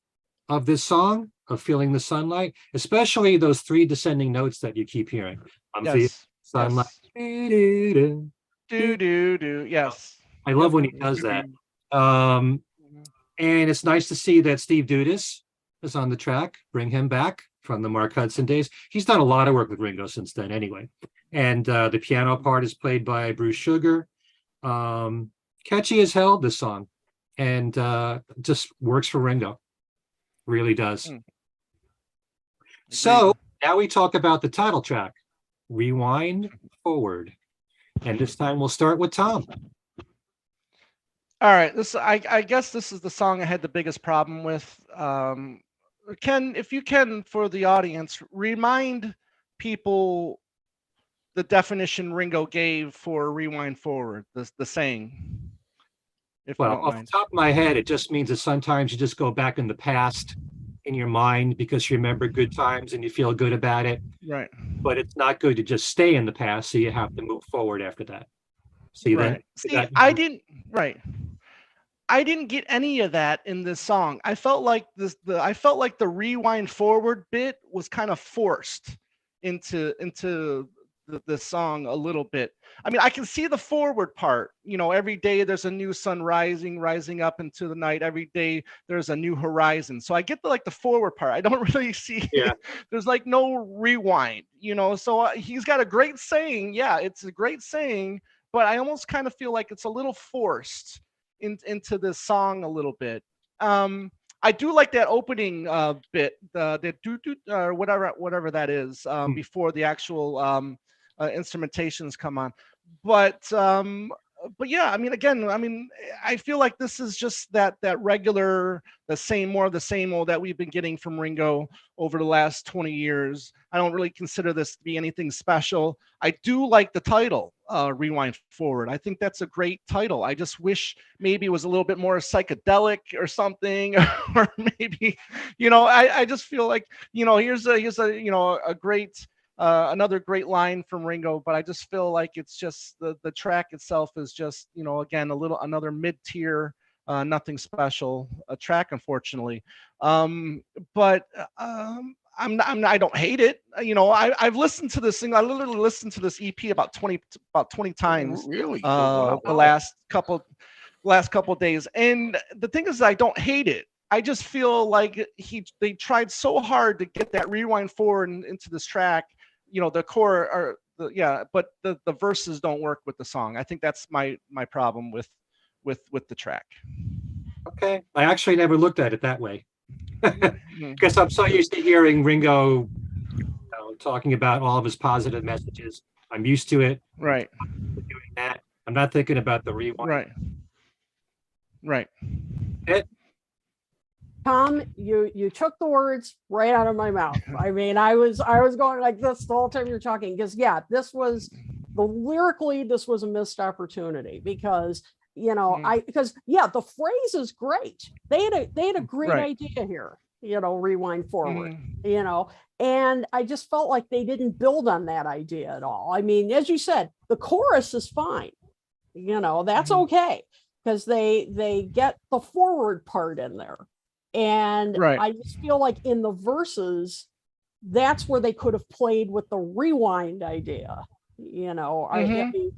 of this song, of Feeling the Sunlight, especially those three descending notes that you keep hearing. I'm feeling sunlight. Do do do. Yes. I love when he does that. And it's nice to see that Steve Dudas is on the track. Bring him back from the Mark Hudson days. He's done a lot of work with Ringo since then anyway. And the piano part is played by Bruce Sugar. Catchy as hell, this song. And just works for Ringo. Really does. So now we talk about the title track, Rewind Forward. And this time we'll start with Tom. All right. I guess this is the song I had the biggest problem with. Ken, if you can, for the audience, remind people the definition Ringo gave for rewind forward, the saying. Well, off the top of my head, it just means that sometimes you just go back in the past in your mind because you remember good times and you feel good about it. Right. But it's not good to just stay in the past, so you have to move forward after that. See that? I didn't get any of that in this song. I felt like the rewind forward bit was kind of forced into the song a little bit. I mean, I can see the forward part. Every day there's a new sun rising up into the night. Every day there's a new horizon. So I get the forward part. I don't really see. Yeah. There's no rewind. So he's got a great saying. Yeah, it's a great saying, but I almost kind of feel like it's a little forced into this song a little bit. I do like that opening bit, the do whatever that is, before the actual instrumentations come on. But yeah, I mean, I feel like this is just that regular, more of the same old that we've been getting from Ringo over the last 20 years. I don't really consider this to be anything special. I do like the title, Rewind Forward. I think that's a great title. I just wish maybe it was a little bit more psychedelic or something, or maybe, I just feel like, here's a great, another great line from Ringo, but I just feel like it's just the track itself is just, again, another mid-tier, nothing special track, unfortunately. But I don't hate it. I've listened to this thing. I literally listened to this EP about 20 times. Really? The last couple of days. And the thing is, I don't hate it. I just feel like they tried so hard to get that rewind forward into this track. The core but the verses don't work with the song. I think that's my problem with the track. Okay. I actually never looked at it that way. because I'm so used to hearing Ringo talking about all of his positive messages. I'm used to it. Right. Doing that. I'm not thinking about the rewind. Right. Right. Tom, you took the words right out of my mouth. I mean, I was going like this the whole time you're talking, because yeah, this was lyrically, this was a missed opportunity, because because the phrase is great. They had a great idea here, rewind forward, and I just felt like they didn't build on that idea at all. I mean, as you said, the chorus is fine, that's okay, because they get the forward part in there. And I just feel like in the verses, that's where they could have played with the rewind idea. I mean,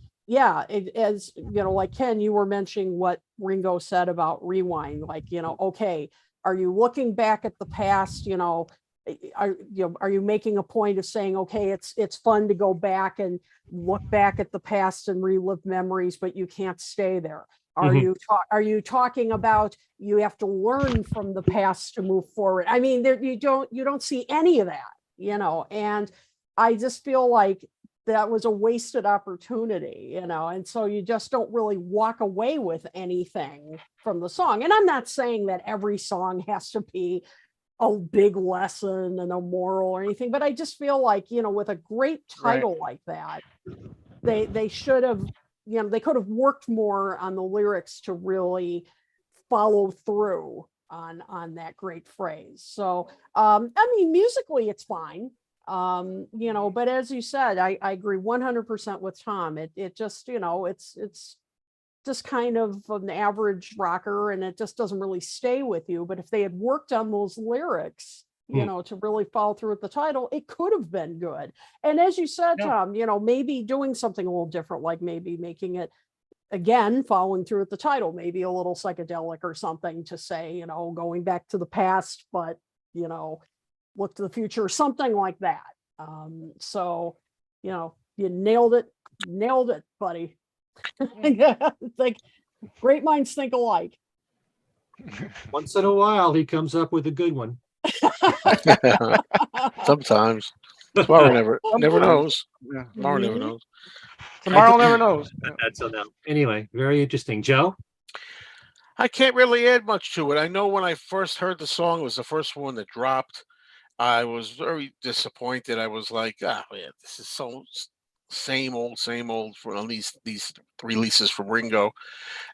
as like Ken, you were mentioning what Ringo said about rewind. Like, okay, are you looking back at the past? Are you making a point of saying, okay, it's fun to go back and look back at the past and relive memories, but you can't stay there? Are you talking about you have to learn from the past to move forward? I mean, you don't see any of that, and I just feel like that was a wasted opportunity, and so you just don't really walk away with anything from the song. And I'm not saying that every song has to be a big lesson and a moral or anything, but I just feel like, with a great title like that, they should have, they could have worked more on the lyrics to really follow through on that great phrase. So I mean, musically it's fine, but as you said, I agree 100% with Tom. It just, it's just kind of an average rocker, and it just doesn't really stay with you. But if they had worked on those lyrics, to really follow through with the title, it could have been good. And as you said, Tom, maybe doing something a little different, like maybe making it, again, following through with the title, maybe a little psychedelic or something to say, going back to the past, but, look to the future, something like that. So, you nailed it, buddy. It's like great minds think alike. Once in a while, he comes up with a good one. Sometimes. Tomorrow never knows. Yeah. Tomorrow never knows. Tomorrow never knows. That's enough. Anyway, very interesting. Joe? I can't really add much to it. I know when I first heard the song, it was the first one that dropped. I was very disappointed. I was like, man, this is so same old for on these releases from Ringo.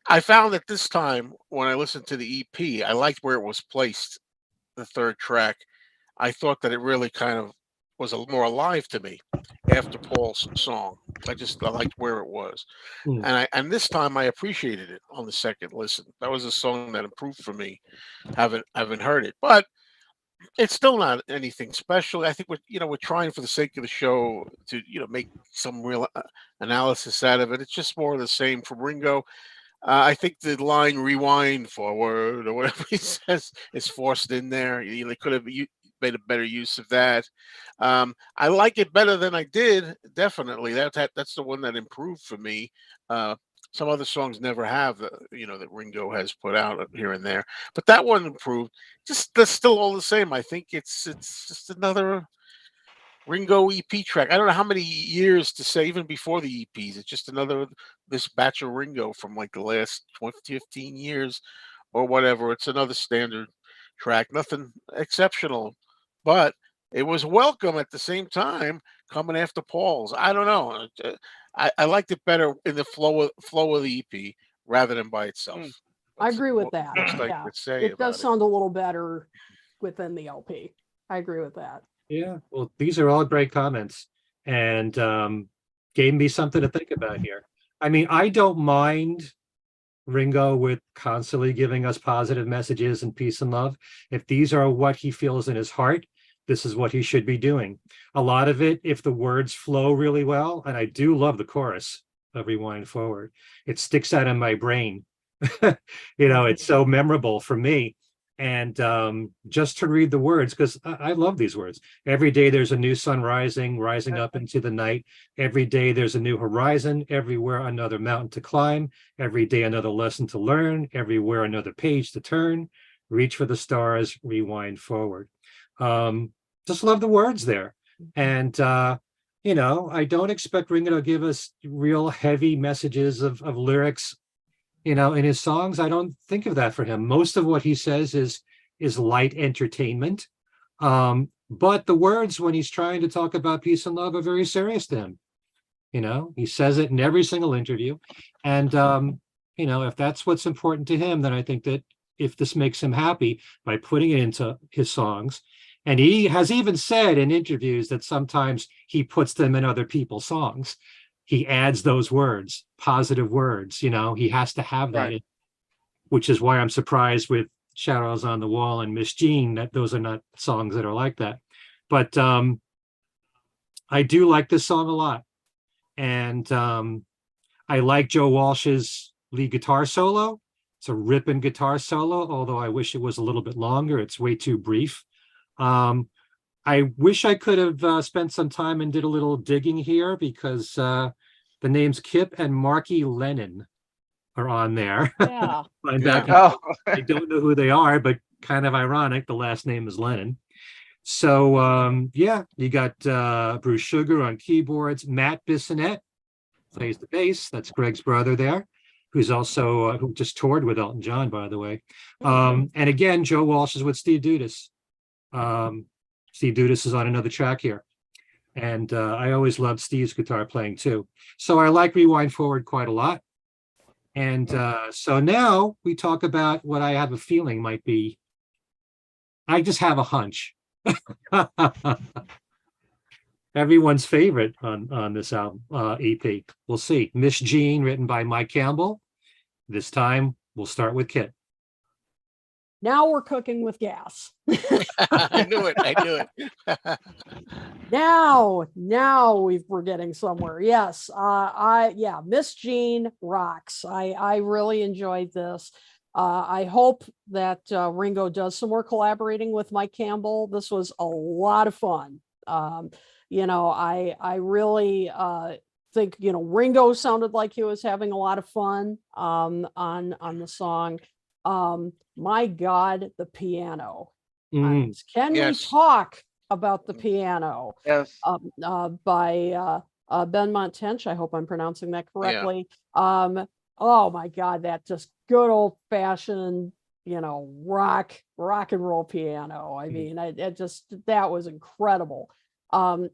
I found that this time when I listened to the EP, I liked where it was placed, the third track. I thought that it really kind of was a more alive to me after Paul's song. I liked where it was. And this time I appreciated it on the second listen. That was a song that improved for me. Haven't heard it. But it's still not anything special. I think we're trying for the sake of the show to make some real analysis out of it. It's just more of the same from Ringo. I think the line "rewind forward" or whatever he says is forced in there. They could have made a better use of that. I like it better than I did. Definitely, that's the one that improved for me. Some other songs never have, that Ringo has put out here and there, but that one improved. That's still all the same. I think it's just another Ringo EP track. I don't know how many years to say, even before the EPs. It's just another this batch of Ringo from like the last 20, 15 years or whatever. It's another standard track, nothing exceptional, but it was welcome at the same time coming after Paul's. I don't know. I liked it better in the flow of the EP rather than by itself. I agree with that. Most I could say it does sound a little better within the LP. I agree with that. Yeah, well, these are all great comments, and gave me something to think about here. I mean, I don't mind Ringo with constantly giving us positive messages and peace and love. If these are what he feels in his heart, this is what he should be doing. A lot of it, if the words flow really well, and I do love the chorus of Rewind Forward, it sticks out in my brain. It's so memorable for me. And just to read the words, because I love these words. Every day there's a new sun rising up into the night. Every day there's a new horizon. Everywhere another mountain to climb. Every day another lesson to learn. Everywhere another page to turn. Reach for the Stars, Rewind Forward. Just love the words there. And, I don't expect Ringo to give us real heavy messages of lyrics, in his songs. I don't think of that for him. Most of what he says is light entertainment. But the words, when he's trying to talk about peace and love, are very serious to him. He says it in every single interview. And, if that's what's important to him, then I think that if this makes him happy by putting it into his songs, and he has even said in interviews that sometimes he puts them in other people's songs. He adds those words, positive words, he has to have that, Right. which is why I'm surprised with Shadows on the Wall and Miss Jean that those are not songs that are like that. But I do like this song a lot. And I like Joe Walsh's lead guitar solo. It's a ripping guitar solo, although I wish it was a little bit longer. It's way too brief. I wish I could have spent some time and did a little digging here, because the names Kip and Marky Lennon are on there. Yeah. Find Yeah. out. Oh, I don't know who they are, but kind of ironic. The last name is Lennon. So you got Bruce Sugar on keyboards. Matt Bissonette plays the bass. That's Greg's brother there, who's also who just toured with Elton John, by the way. And again, Joe Walsh is with Steve Dudas. Steve Dudas is on another track here. And I always loved Steve's guitar playing too. So I like Rewind Forward quite a lot. And so now we talk about what I have a feeling might be, I just have a hunch. Everyone's favorite on this album, EP. We'll see. Miss Jean, written by Mike Campbell. This time we'll start with Kit. Now we're cooking with gas. I knew it. Now we're getting somewhere. Yes. Miss Jean rocks. I really enjoyed this. I hope that Ringo does some more collaborating with Mike Campbell. This was a lot of fun. I really think, Ringo sounded like he was having a lot of fun on the song. My God, the piano. Can we talk about the piano? yes. By Ben Montench. I hope I'm pronouncing that correctly. Yeah. Oh my God, that just good old fashioned, rock and roll piano. I mean, that was incredible. And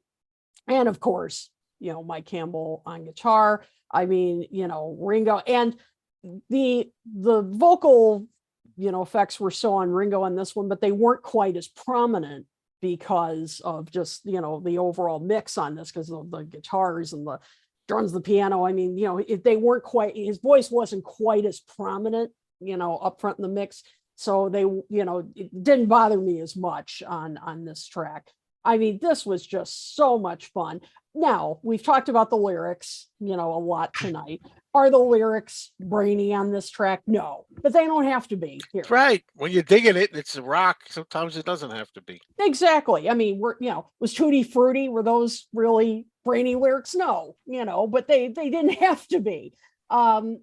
of course, Mike Campbell on guitar. I mean, Ringo, and the vocal, effects were so on Ringo on this one, but they weren't quite as prominent because of just, the overall mix on this, because of the guitars and the drums, the piano. I mean, they weren't quite, his voice wasn't quite as prominent, up front in the mix. So they, it didn't bother me as much on this track. I mean, this was just so much fun. Now, we've talked about the lyrics, a lot tonight. Are the lyrics brainy on this track? No, but they don't have to be here. That's right. When you're digging it, it's a rock. Sometimes it doesn't have to be. Exactly. I mean, was Tutti Frutti, were those really brainy lyrics? No, but they didn't have to be, and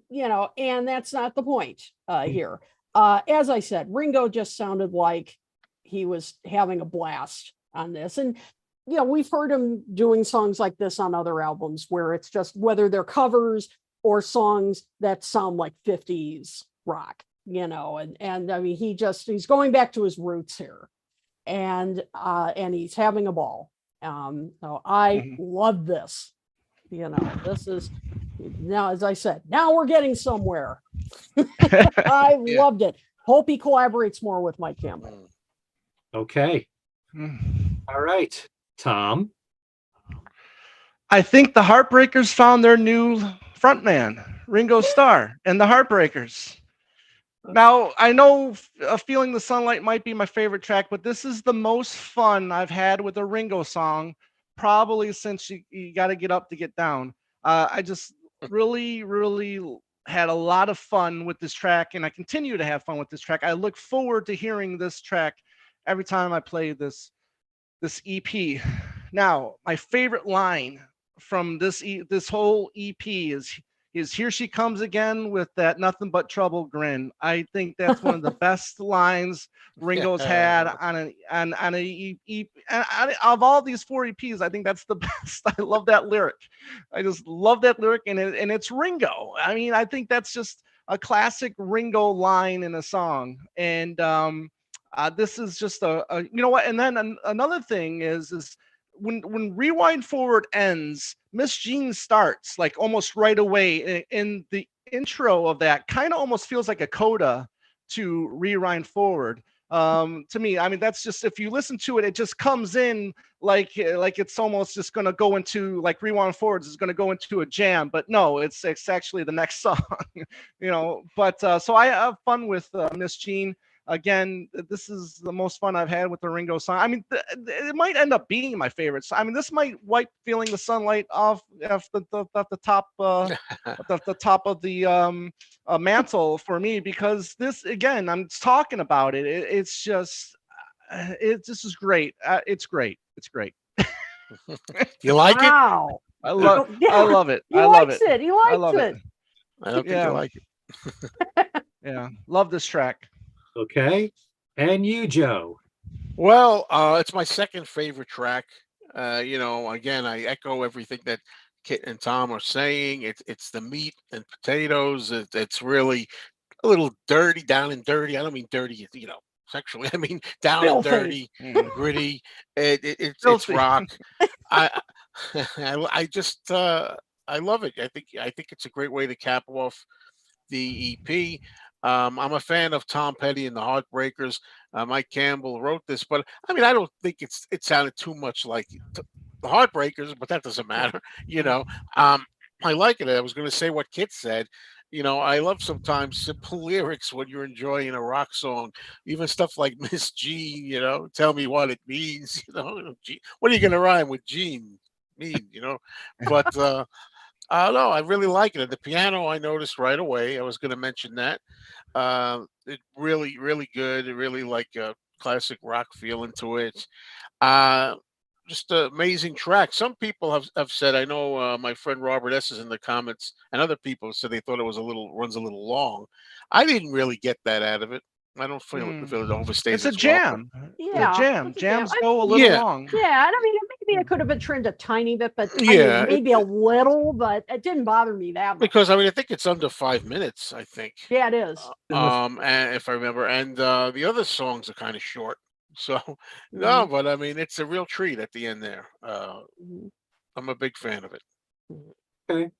that's not the point here. As I said, Ringo just sounded like he was having a blast on this. And, we've heard him doing songs like this on other albums, where it's just, whether they're covers or songs that sound like 50s rock, and I mean, he's going back to his roots here, and he's having a ball. So I love this. This is, now, as I said, now we're getting somewhere. I loved it. Hope he collaborates more with Mike Campbell. Okay. All right, Tom. I think the Heartbreakers found their new frontman, Ringo Starr, and the Heartbreakers. Now, I know Feeling the Sunlight might be my favorite track, but this is the most fun I've had with a Ringo song, probably since you got to Get Up to Get Down. I just really, really had a lot of fun with this track, and I continue to have fun with this track. I look forward to hearing this track every time I play this EP. Now, my favorite line from this whole EP is, is "Here she comes again with that nothing but trouble grin." I think that's one of the best lines Ringo's had on a EP. And of all these 4 EPs, I think that's the best. I love that lyric. I just love that lyric, and it's Ringo. I mean, I think that's just a classic Ringo line in a song, and this is just a you know what. And then another thing is when Rewind Forward ends, Miss Jean starts like almost right away, in the intro of that kind of almost feels like a coda to Rewind Forward. To me, I mean, that's just, if you listen to it, it just comes in like it's almost just going to go into, like, Rewind Forwards is going to go into a jam, but no, it's actually the next song. But so I have fun with Miss Jean. Again, this is the most fun I've had with the Ringo song. I mean, it might end up being my favorite. I mean, this might wipe "Feeling the Sunlight" off the top the top of the mantle for me, because this, again, I'm talking about it. It's just this is great. It's great. It's great. You like it? Wow. I love Yeah. I love it. He I love likes it. it. He likes I love it. it. I don't think Yeah. you like it. Yeah, love this track. Okay. And you, Joe. Well, it's my second favorite track. Again, I echo everything that Kit and Tom are saying. It's the meat and potatoes. It's really a little dirty, down and dirty. I don't mean dirty, sexually. I mean down and Filthy. dirty, gritty. It's Filthy. rock. I I just I love it. I think it's a great way to cap off the EP. I'm a fan of Tom Petty and the Heartbreakers. Mike Campbell wrote this, but I mean, I don't think it sounded too much like the Heartbreakers, but that doesn't matter, you know. I like it. I was going to say what Kit said. I love sometimes simple lyrics when you're enjoying a rock song, even stuff like Miss Jean. Tell me what it means. What are you going to rhyme with Jean? Mean. But I don't know. I really like it. And the piano, I noticed right away. I was going to mention that. It really, really good. It really like a classic rock feeling to it. Uh, just an amazing track. Some people have said. I know my friend Robert S is in the comments, and other people said they thought it runs a little long. I didn't really get that out of it. I don't feel it overstays It's a its welcome. jam. Yeah. Jams it's a jam. go a little Yeah, long. Yeah, and I mean, maybe it could have been trimmed a tiny bit, but I yeah. mean, maybe a little, but it didn't bother me that much. Because I mean, I think it's under 5 minutes. I think. Yeah, it is. And if I remember, and the other songs are kind of short. So no, Mhm. but I mean, it's a real treat at the end there. Mhm. I'm a big fan of it. Okay.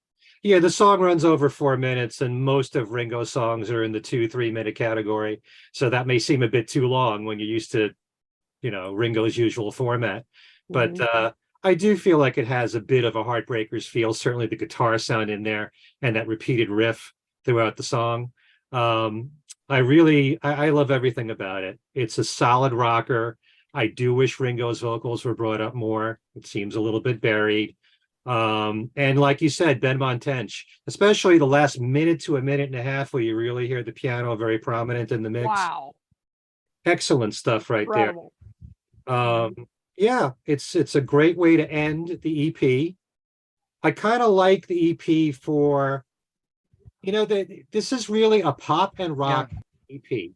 Yeah, the song runs over 4 minutes, and most of Ringo's songs are in the 2-3 minute category. So that may seem a bit too long when you're used to, Ringo's usual format. But Mhm. I do feel like it has a bit of a Heartbreakers feel, certainly the guitar sound in there and that repeated riff throughout the song. I love everything about it. It's a solid rocker. I do wish Ringo's vocals were brought up more. It seems a little bit buried. And like you said, Ben Montench, especially the last minute to a minute and a half where you really hear the piano very prominent in the mix. Wow. Excellent stuff right there. Incredible. Yeah, it's a great way to end the EP. I kind of like the EP for, this is really a pop and rock EP.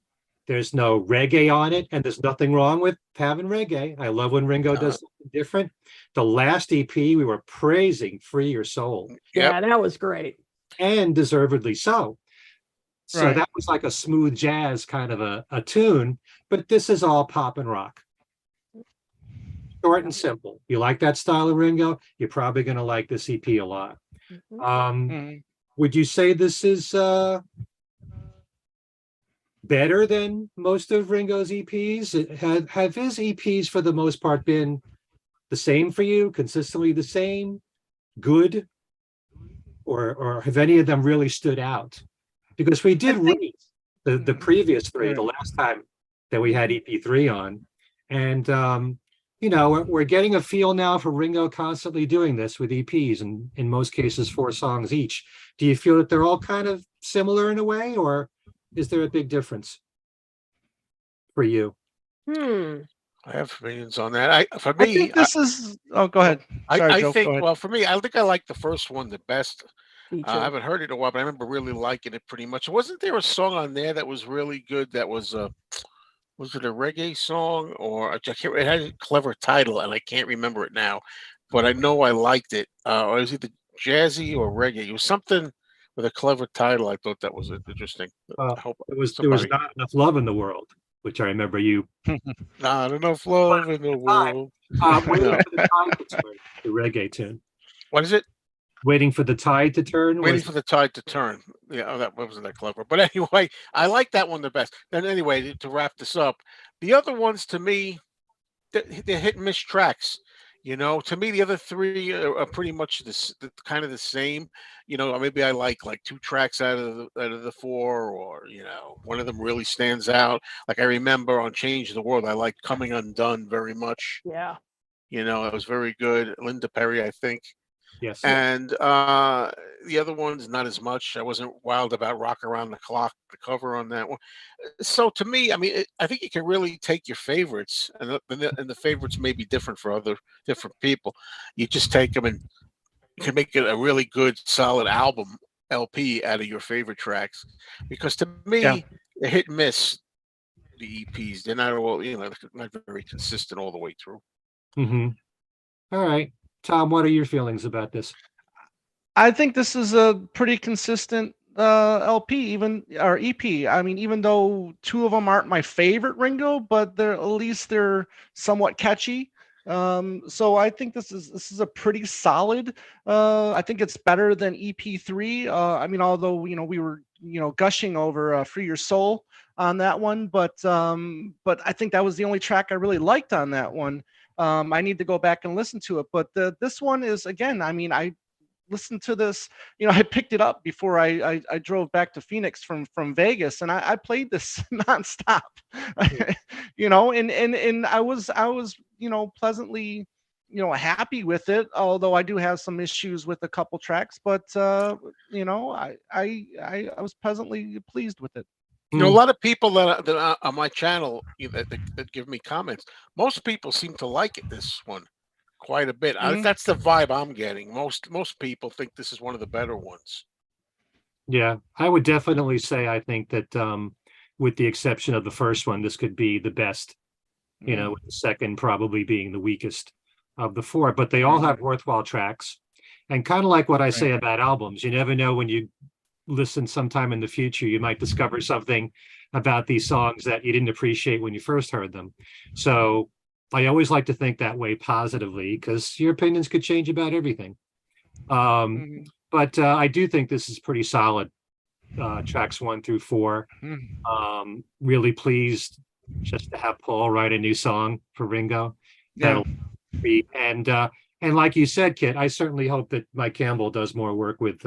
There's no reggae on it, and there's nothing wrong with having reggae. I love when Ringo does something different. The last EP, we were praising Free Your Soul. Yeah, that was great. And deservedly so. So Right. that was like a smooth jazz kind of a tune, but this is all pop and rock. Short and simple. You like that style of Ringo, you're probably going to like this EP a lot. Would you say this is better than most of Ringo's EPs? Have his EPs for the most part been the same for you, consistently the same, good, or have any of them really stood out? Because we did rate the previous three the last time that we had EP3 on, and we're getting a feel now for Ringo constantly doing this with EPs, and in most cases 4 songs each. Do you feel that they're all kind of similar in a way, or is there a big difference for you? I have opinions on that. For me, I think this is. Oh, go ahead. Sorry, Joe. I think. Go ahead. Well, for me, I think I like the first one the best. Me I too. haven't heard it in a while, but I remember really liking it pretty much. Wasn't there a song on there that was really good? That was it a reggae song or it had a clever title and I can't remember it now, but I know I liked it. Or it was either jazzy or reggae. It was something with a clever title. I thought that was interesting. Uh, I hope there was somebody not enough love in the world, which I remember you. not enough love in the Time. world. Waiting No. for the tide to turn. The reggae tune. What is it? Waiting for the tide to turn Waiting was for the tide to turn. Yeah, oh, that wasn't that clever. But anyway, I like that one the best. Then anyway, to wrap this up, the other ones to me, they're hit and miss tracks. To me, the other three are pretty much kind of the same. Or maybe I like two tracks out of the four, or one of them really stands out. Like I remember on Change the World, I liked Coming Undone very much. Yeah. It was very good. Linda Perry, I think. yes. And the other ones, not as much. I wasn't wild about Rock Around the Clock, the cover on that one. So to me, I mean, I think you can really take your favorites, and the favorites may be different for other different people. You just take them and you can make it a really good, solid album, LP out of your favorite tracks. Because to Yeah. me, they're hit and miss. The EPs, they're not all, not very consistent all the way through. Mm-hmm. All right, Tom, what are your feelings about this? I think this is a pretty consistent LP, even or EP. I mean, even though two of them aren't my favorite Ringo, but they're somewhat catchy. So I think this is a pretty solid. I think it's better than EP3. I mean, although we were gushing over "Free Your Soul" on that one, but I think that was the only track I really liked on that one. I need to go back and listen to it, but this one is, again, I mean, I listened to this, I picked it up before I drove back to Phoenix from Vegas, and I played this nonstop. And I was pleasantly happy with it, although I do have some issues with a couple tracks, but I was pleasantly pleased with it. A lot of people that are on my channel, that give me comments, most people seem to like it, this one, quite a bit. That's the vibe I'm getting. Most people think this is one of the better ones. Yeah, I would definitely say I think that with the exception of the first one, this could be the best, with the second probably being the weakest of the four, but they all have worthwhile tracks. And kind of like what I say about albums, you never know when you listen sometime in the future, you might discover something about these songs that you didn't appreciate when you first heard them. So I always like to think that way positively, because your opinions could change about everything. But I do think this is pretty solid, tracks 1 through 4. Really pleased just to have Paul write a new song for Ringo. Yeah. And like you said, Kit, I certainly hope that Mike Campbell does more work with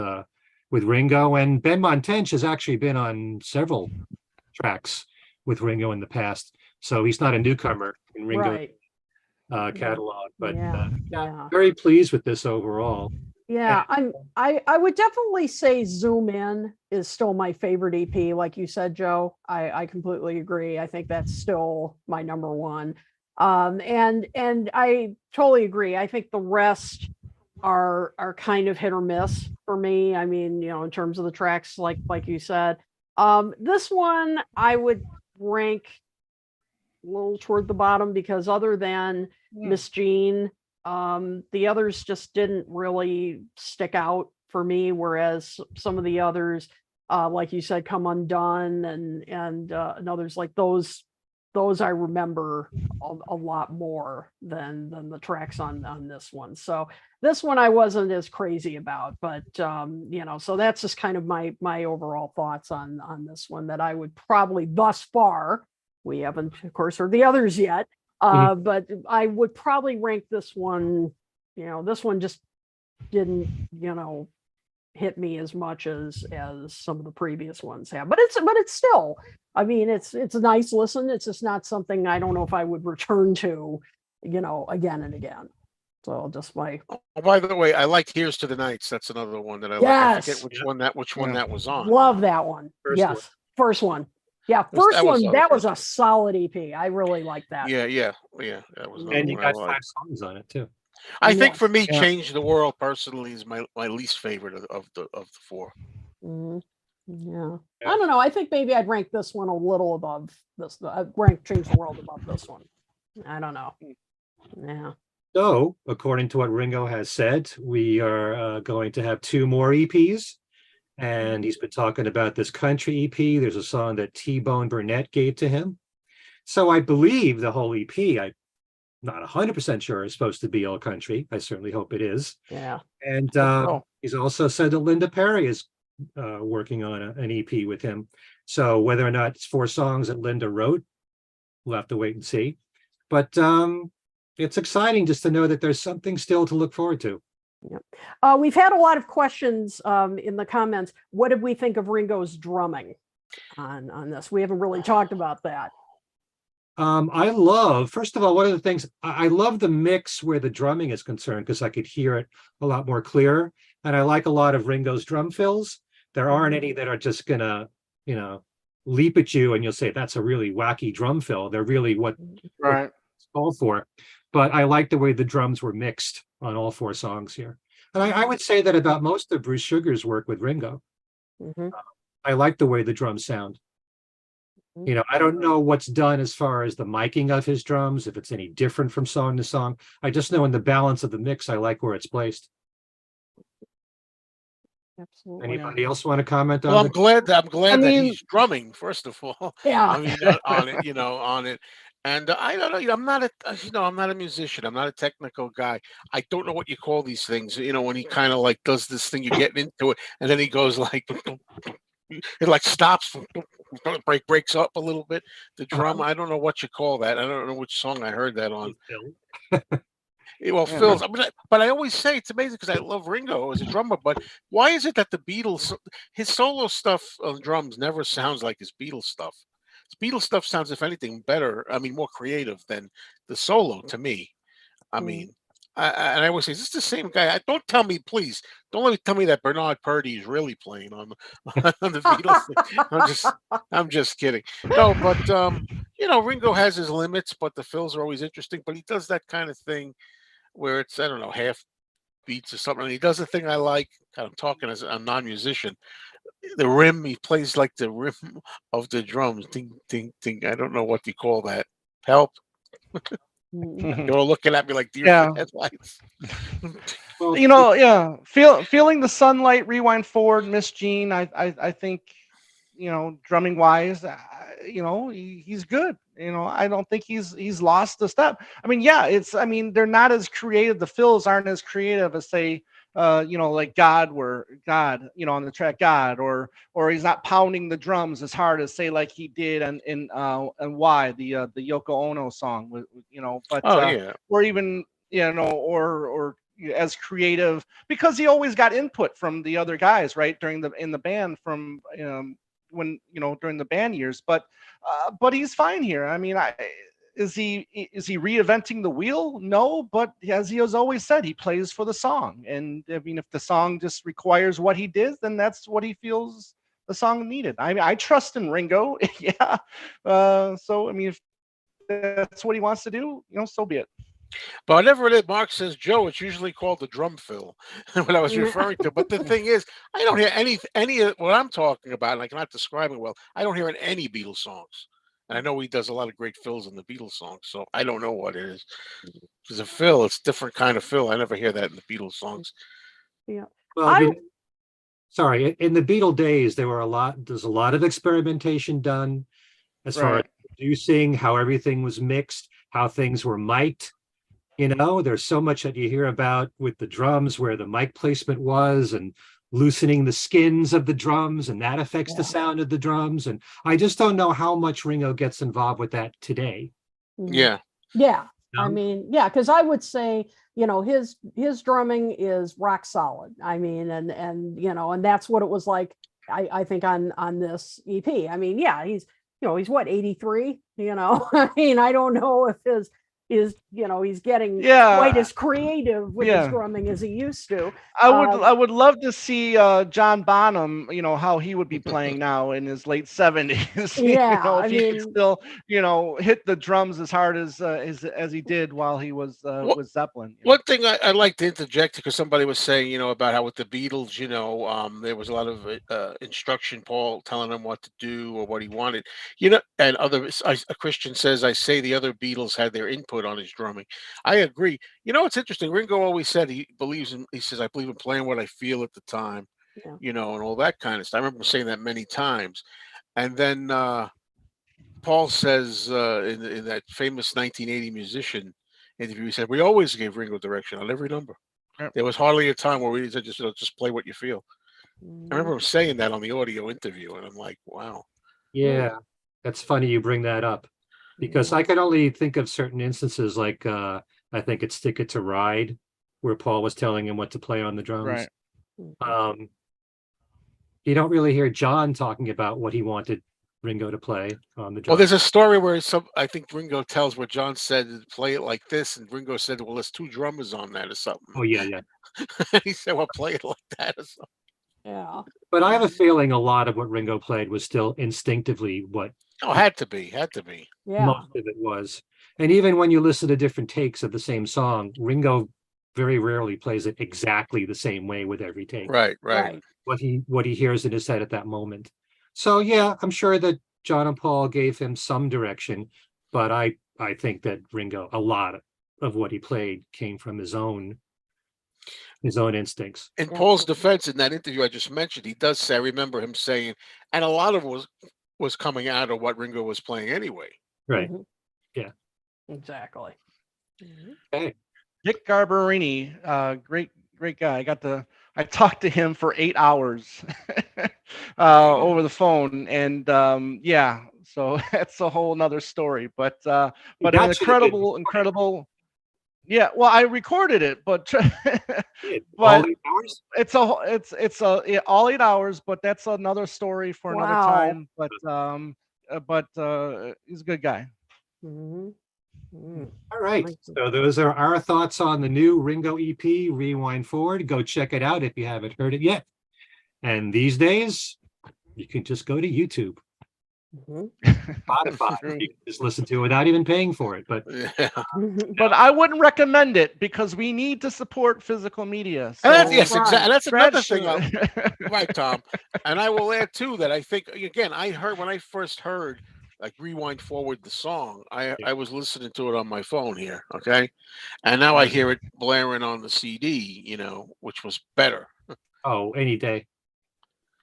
Ringo. And Ben Montench has actually been on several tracks with Ringo in the past, so he's not a newcomer in Ringo's catalog. But very pleased with this overall. Yeah, I would definitely say Zoom In is still my favorite EP. Like you said, Joe, I completely agree. I think that's still my number one. And I totally agree. I think the rest are kind of hit or miss for me. I mean, in terms of the tracks, like you said. This one I would rank a little toward the bottom, because other than Miss Jean, the others just didn't really stick out for me, whereas some of the others, like you said, Come Undone and others like those I remember a lot more than the tracks on this one. So this one I wasn't as crazy about, but so that's just kind of my overall thoughts on this one, that I would probably, thus far, we haven't of course heard the others yet, but I would probably rank this one, this one just didn't, hit me as much as some of the previous ones have, but it's still, I mean, it's a nice listen. It's just not something, I don't know if I would return to, again and again. So just my. Oh, by the way, I like "Here's to the Nights." That's another one that I like. I forget which one that was on. Love that one. First one. Yeah, that was a solid EP. I really like that. Yeah. That was. And you got 5 songs on it too. I think Yes. for me, Yeah. Change the World personally is my least favorite of the four. Mhm. Yeah. Yeah. I don't know. I think maybe I'd rank this one a little above this. I'd rank Change the World above this one. I don't know. Yeah. So, according to what Ringo has said, we are going to have two more EPs. And he's been talking about this country EP. There's a song that T-Bone Burnett gave to him. So I believe the whole EP, I'm not 100% sure, is supposed to be all country. I certainly hope it is. Yeah. And So, he's also said that Linda Perry is working on an EP with him. So whether or not it's 4 songs that Linda wrote, we'll have to wait and see. But it's exciting just to know that there's something still to look forward to. Yep. We've had a lot of questions in the comments. What did we think of Ringo's drumming on this? We haven't really talked about that. I love, first of all, one of the things I love the mix where the drumming is concerned because I could hear it a lot more clear. And I like a lot of Ringo's drum fills. There aren't any that are just gonna, leap at you and you'll say that's a really wacky drum fill. They're really what right. it's called for. But I like the way the drums were mixed on all 4 songs here. And I would say that about most of Bruce Sugar's work with Ringo. Mhm. I like the way the drums sound. I don't know what's done as far as the miking of his drums, if it's any different from song to song. I just know in the balance of the mix, I like where it's placed. Absolutely. Anybody else want to comment Well, on I'm glad that I mean, he's drumming. First of all, Yeah. I mean on it, on it. And I don't know. I'm not a musician. I'm not a technical guy. I don't know what you call these things. When he kind of like does this thing, you're getting into it, and then he goes like, it like stops, breaks up a little bit. The drum. I don't know what you call that. I don't know which song I heard that on. Well, Yeah. Phil's, but I always say it's amazing because I love Ringo as a drummer. But why is it that the Beatles, his solo stuff on drums never sounds like his Beatles stuff? His Beatles stuff sounds, if anything, better. I mean, more creative than the solo to me. I mean, and I always say, is this the same guy? Don't tell me, please. Don't let me tell me that Bernard Purdy is really playing on on the Beatles. I'm just kidding. No, but Ringo has his limits, but the fills are always interesting. But he does that kind of thing where it's, I don't know, half beats or something. And he does a thing I like. I'm talking as a non-musician. The rim, he plays like the rim of the drums. Ding, ding, ding. I don't know what you call that. Help. You're all looking at me like deer Yeah. headlights. Well, Yeah. Feeling the sunlight, rewind forward, Miss Jean. I think, drumming wise, he's good. I don't think he's lost a step. I mean, yeah, they're not as creative. The fills aren't as creative as say, like God, on the track God, or he's not pounding the drums as hard as say like he did in Why, the Yoko Ono song, but Oh yeah. or even or as creative because he always got input from the other guys, right, in the band from when during the band years, but he's fine here. I mean, is he reinventing the wheel? No, but as he has always said, he plays for the song, and I mean, if the song just requires what he did, then that's what he feels the song needed. I mean, I trust in Ringo. Yeah. So I mean, if that's what he wants to do, so be it. But whatever it is, Mark says, Joe, it's usually called the drum fill, what I was referring to. But the thing is, I don't hear any of what I'm talking about, and I cannot describe it well. I don't hear in any Beatles songs. And I know he does a lot of great fills in the Beatles songs, so I don't know what it is. Because a fill, it's a different kind of fill. I never hear that in the Beatles songs. Yeah. well, sorry, in the Beatle days, there's a lot of experimentation done as far as Right. producing, how everything was mixed, how things were mic'd. There's so much that you hear about with the drums where the mic placement was and loosening the skins of the drums, and that affects the sound of the drums. And I just don't know how much Ringo gets involved with that today. Yeah. Yeah. I No? mean, yeah, because I would say, his drumming is rock solid. I mean, and and that's what it was like, I think on this EP. I mean, yeah, he's what, 83, I mean, I don't know if is, he's getting Yeah. quite as creative with his Yeah. drumming as he used to. I would love to see John Bonham, how he would be playing now in his late 70s. Yeah, if he could still, hit the drums as hard as he did while he was with Zeppelin. One thing I'd like to interject, because somebody was saying, about how with the Beatles, there was a lot of instruction, Paul telling him what to do or what he wanted, and a Christian says, I say the other Beatles had their input on his drumming. I agree. It's interesting. Ringo always said he says, I believe in playing what I feel at the time, Yeah. and all that kind of stuff. I remember saying that many times. And then Paul says in that famous 1980 musician interview, he said, we always gave Ringo direction on every number. Yep. There was hardly a time where we said, just play what you feel. I remember him saying that on the audio interview, and I'm like, wow. Yeah, that's funny you bring that up, because I could only think of certain instances, like I think it's Stick It to Ride, where Paul was telling him what to play on the drums. Right. You don't really hear John talking about what he wanted Ringo to play on the drums. Well, there's a story where I think Ringo tells where John said, play it like this, and Ringo said, well, there's two drummers on that or something. Oh, yeah. He said, well, play it like that or something. Yeah. But I have a feeling a lot of what Ringo played was still instinctively what had to be. Yeah. most of it was. And even when you listen to different takes of the same song, Ringo very rarely plays it exactly the same way with every take. Right. What he hears in his head at that moment. So yeah, I'm sure that John and Paul gave him some direction, but I think that Ringo, a lot of what he played came from his own instincts. In Paul's defense, in that interview I just mentioned, he does say, I remember him saying, and a lot of it was coming out of what Ringo was playing anyway. Right. Yeah. Exactly. Okay. Dick Garbarini, great guy. I talked to him for 8 hours over the phone, and so that's a whole nother story. But an incredible. Yeah, well, I recorded it, but all 8 hours? It's all 8 hours, but that's another story for another time. But he's a good guy. All right. So those are our thoughts on the new Ringo EP, Rewind Forward. Go check it out if you haven't heard it yet. And these days, you can just go to YouTube. Spotify. You can just listen to it without even paying for it. But I wouldn't recommend it, because we need to support physical media. So, exactly. And that's another thing. Right, Tom. And I will add too that I think, again, when I first heard like Rewind Forward the song, I was listening to it on my phone here, okay? And now I hear it blaring on the CD, which was better. Oh, any day.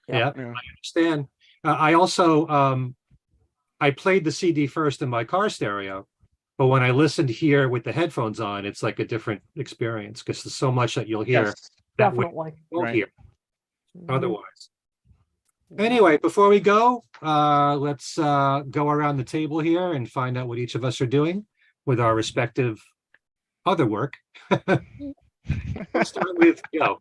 Yeah. I understand. I also I played the CD first in my car stereo, but when I listened here with the headphones on, it's like a different experience, because there's so much that you'll hear that definitely you won't hear otherwise. Anyway, before we go, let's go around the table here and find out what each of us are doing with our respective other work. Let's start with Joe.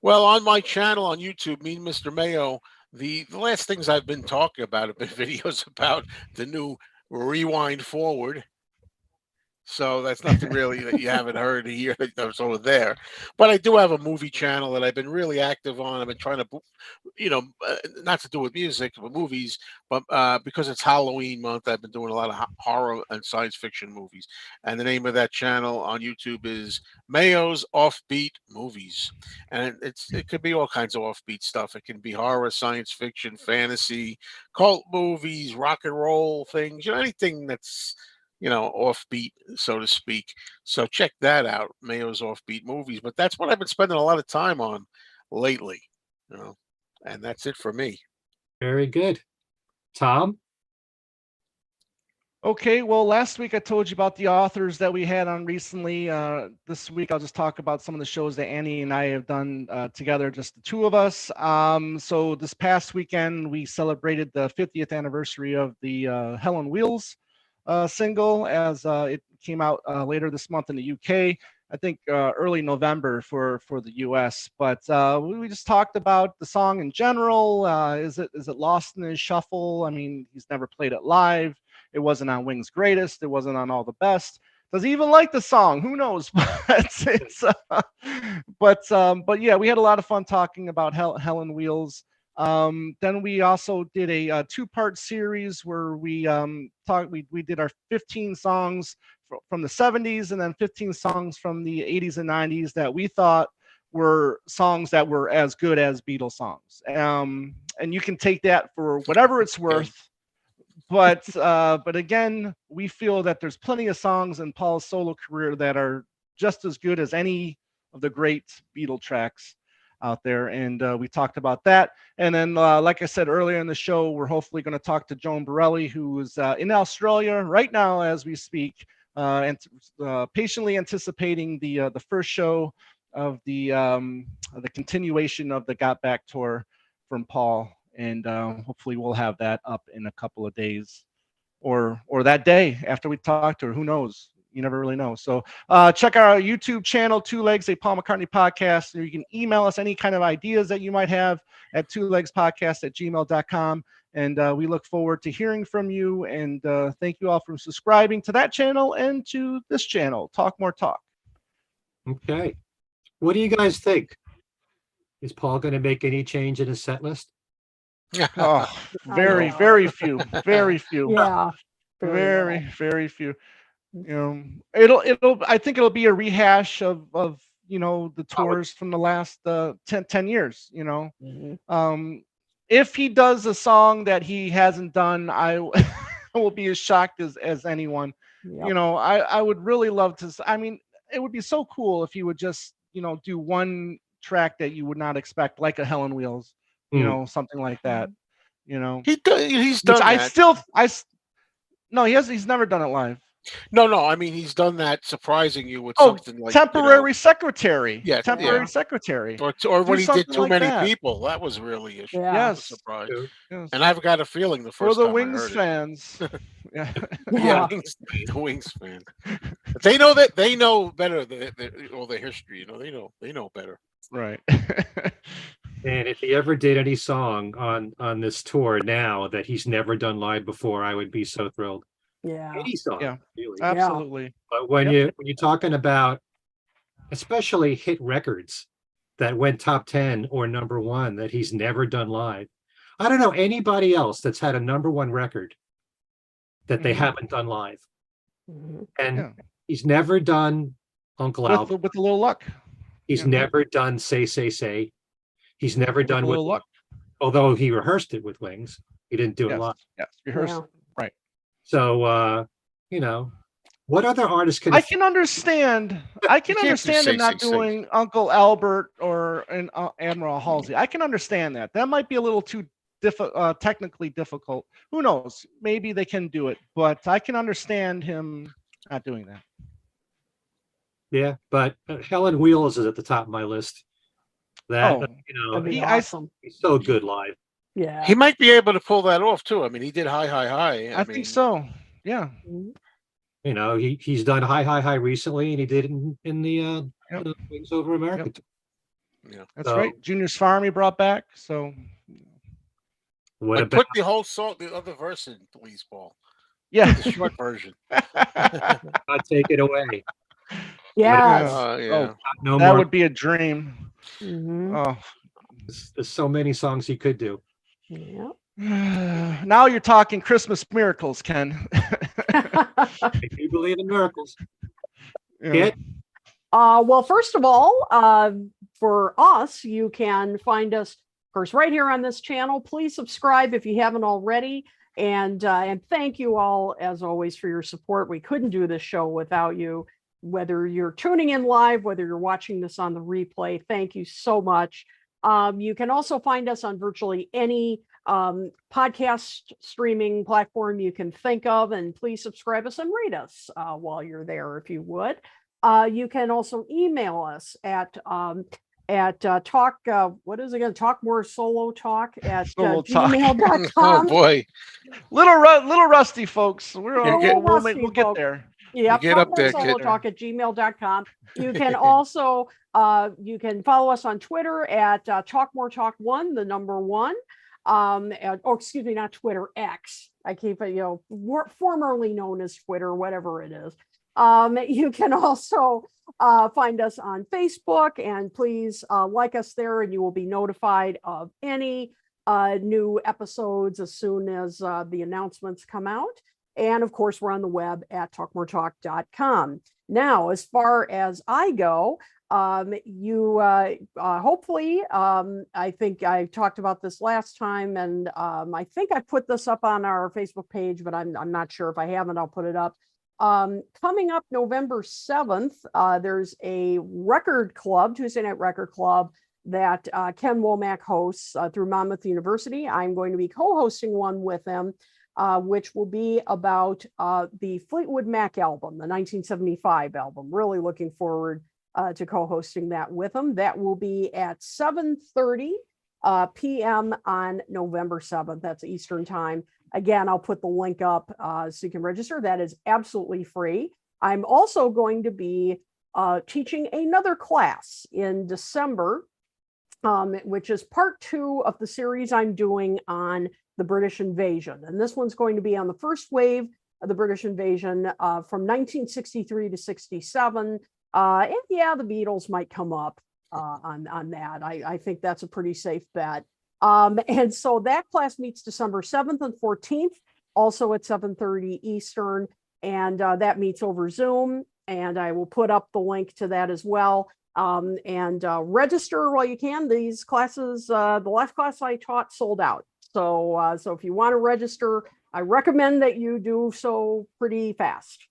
Well, on my channel on YouTube, me and Mr. Mayo, the last things I've been talking about have been videos about the new Rewind Forward. So that's nothing really that you haven't heard here that's over there. But I do have a movie channel that I've been really active on. I've been trying to, not to do with music, but movies, but because it's Halloween month, I've been doing a lot of horror and science fiction movies. And the name of that channel on YouTube is Mayo's Offbeat Movies. And it could be all kinds of offbeat stuff. It can be horror, science fiction, fantasy, cult movies, rock and roll things, anything that's offbeat, so to speak. So check that out, Mayo's Offbeat Movies. But that's what I've been spending a lot of time on lately, and that's it for me. Very good. Tom? Okay, well, last week I told you about the authors that we had on recently. This week I'll just talk about some of the shows that Annie and I have done together, just the two of us. So this past weekend we celebrated the 50th anniversary of the Hell on Wheels single, as it came out later this month in the UK. I think early November for the US. But we just talked about the song in general. Is it lost in his shuffle? I mean, he's never played it live. It wasn't on Wings Greatest. It wasn't on All the Best. Does he even like the song? Who knows? But yeah, we had a lot of fun talking about Helen Wheels. Then we also did a two-part series where we did our 15 songs from the 70s and then 15 songs from the 80s and 90s that we thought were songs that were as good as Beatles songs. And you can take that for whatever it's worth. But again, we feel that there's plenty of songs in Paul's solo career that are just as good as any of the great Beatle tracks out there. And we talked about that. And then, like I said earlier in the show, we're hopefully going to talk to Joan Borelli, who is in Australia right now as we speak, and patiently anticipating the first show of the continuation of the Got Back tour from Paul. And hopefully we'll have that up in a couple of days or that day after we talk to her. Who knows? You never really know. So check our YouTube channel, Two Legs, a Paul McCartney podcast. You can email us any kind of ideas that you might have at twolegspodcast@gmail.com. And we look forward to hearing from you. And thank you all for subscribing to that channel and to this channel, Talk More Talk. Okay. What do you guys think? Is Paul going to make any change in his set list? Oh, very few. Very few. Yeah. Very few. It'll I think it'll be a rehash of the tours from the last 10 years. Mhm. If he does a song that he hasn't done, I will be as shocked as anyone. Yep. I would really love to. I mean, it would be so cool if he would just do one track that you would not expect, like a Helen Wheels, something like that. He's done that. No, he's never done it live. No. I mean, he's done that, surprising you with something like temporary secretary. Yeah, temporary secretary. Or when he did too like many that. people, that was really a Yes. surprise. Yes. And I've got a feeling the first for the time Wings I heard fans. Yeah. the Wings fan. But they know better all the history. They know better. Right. And if he ever did any song on this tour now that he's never done live before, I would be so thrilled. Yeah. Any song, Yeah. really. Absolutely. But when you're talking about especially hit records that went top 10 or number one that he's never done live, I don't know anybody else that's had a number one record that they haven't done live. Mhm. And he's never done Uncle Albert. With a little luck. He's never done Say. He's never done a little luck. Although he rehearsed it with Wings, he didn't do it live. Yes, rehearsed. Right. So what other artists can I can understand him not doing Uncle Albert or Admiral Halsey. I can understand that. That might be a little too technically difficult. Who knows? Maybe they can do it, but I can understand him not doing that. Yeah, but Helen Wheels is at the top of my list. Awesome. He's so good live. Yeah. He might be able to pull that off too. I mean, he did High, High, High. I think so. Yeah. He's done High recently, and he did it in the Wings Over America. Yeah, that's right. Junior's Farm he brought back. So put the whole song, the other verse in, please, Paul? Yeah, the short version. I'll take it away. Yes. That would be a dream. Mm-hmm. Oh, there's so many songs he could do. Yeah. Now you're talking Christmas miracles, Ken. I do believe in miracles. Yeah. Well, first of all, for us, you can find us, of course, right here on this channel. Please subscribe if you haven't already. And thank you all, as always, for your support. We couldn't do this show without you. Whether you're tuning in live, whether you're watching this on the replay, thank you so much. You can also find us on virtually any podcast streaming platform you can think of, and please subscribe us and rate us while you're there, if you would. You can also email us at talkmoresolotalk at gmail.com. Oh boy, little rusty, folks. We'll get there. Yeah, get up there, kid. talk@gmail.com. You can also you can follow us on Twitter at talkmoretalk1, the number 1. Excuse me, not Twitter, X. I keep it, formerly known as Twitter, whatever it is. You can also find us on Facebook, and please like us there, and you will be notified of any new episodes as soon as the announcements come out. And of course, we're on the web at talkmoretalk.com. Now, as far as I go, you hopefully, I think I talked about this last time, and I think I put this up on our Facebook page, but I'm not sure. If I haven't, I'll put it up. Coming up November 7th, there's a record club, Tuesday Night Record Club, that Ken Womack hosts through Monmouth University. I'm going to be co-hosting one with him, which will be about the Fleetwood Mac album, the 1975 album. Really looking forward to co-hosting that with him. That will be at 7:30 p.m. on November 7th. That's Eastern time. Again, I'll put the link up so you can register. That is absolutely free. I'm also going to be teaching another class in December, which is part 2 of the series I'm doing on the British invasion. And this one's going to be on the first wave of the British invasion from 1963 to 67. And yeah, the Beatles might come up on that. I think that's a pretty safe bet. And so that class meets December 7th and 14th, also at 7:30 Eastern. And that meets over Zoom. And I will put up the link to that as well. And register while you can. These classes, the last class I taught sold out. So if you want to register, I recommend that you do so pretty fast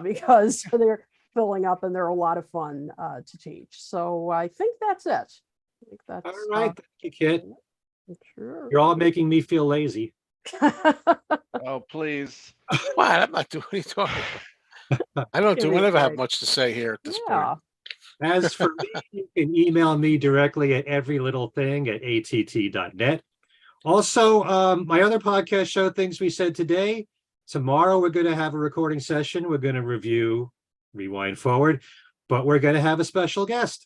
because they're filling up and they're a lot of fun to teach. So I think that's it. I think that's all right. Thank you, Kit. Sure. You're all making me feel lazy. Oh, please. What? I'm not doing anything. I never have much to say here at this point. As for me, you can email me directly at everylittlething@att.net. Also, my other podcast show, Things We Said Today. Tomorrow, we're going to have a recording session. We're going to review Rewind Forward, but we're going to have a special guest.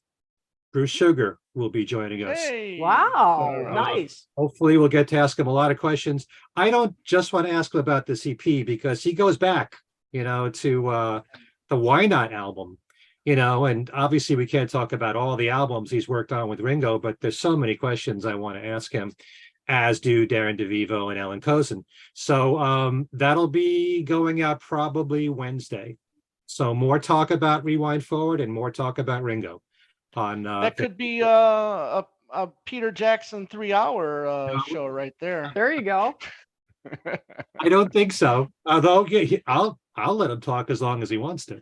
Bruce Sugar will be joining us. Hey. Wow, nice. Hopefully, we'll get to ask him a lot of questions. I don't just want to ask him about the CP because he goes back, to the Why Not album. And obviously we can't talk about all the albums he's worked on with Ringo, but there's so many questions I want to ask him, as do Darren DeVivo and Ellen Cozen. So that'll be going out probably Wednesday. So more talk about Rewind Forward and more talk about Ringo. That could be a Peter Jackson 3-hour show right there. There you go. I don't think so. Although I'll let him talk as long as he wants to.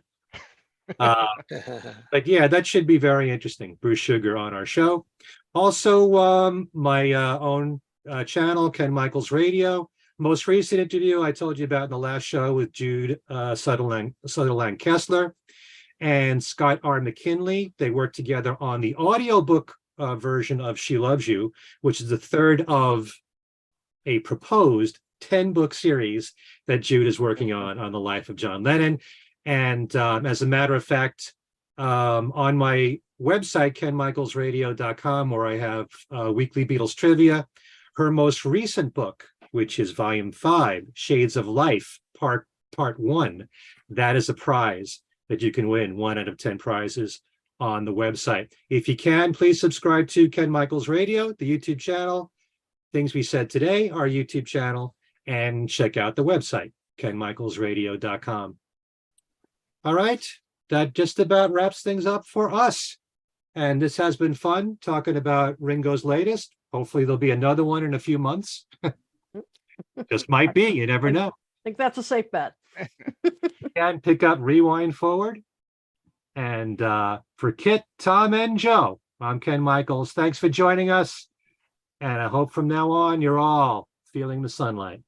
But yeah, that should be very interesting. Bruce Sugar on our show. Also, my own channel, Ken Michaels Radio. Most recent interview I told you about in the last show with Jude Sutherland Kessler and Scott R. McKinley. They worked together on the audiobook version of She Loves You, which is the third of a proposed 10-book series that Jude is working on the life of John Lennon. And as a matter of fact, on my website, kenmichaelsradio.com, where I have weekly Beatles trivia, her most recent book, which is volume 5, Shades of Life, part 1, that is a prize that you can win, 1 out of 10 prizes on the website. If you can, please subscribe to Ken Michaels Radio, the YouTube channel, Things We Said Today, our YouTube channel, and check out the website, kenmichaelsradio.com. All right, that just about wraps things up for us. And this has been fun talking about Ringo's latest. Hopefully there'll be another one in a few months. Just might be, you never know. I think that's a safe bet. And pick up Rewind Forward. And for Kit, Tom, and Joe, I'm Ken Michaels. Thanks for joining us. And I hope from now on, you're all feeling the sunlight.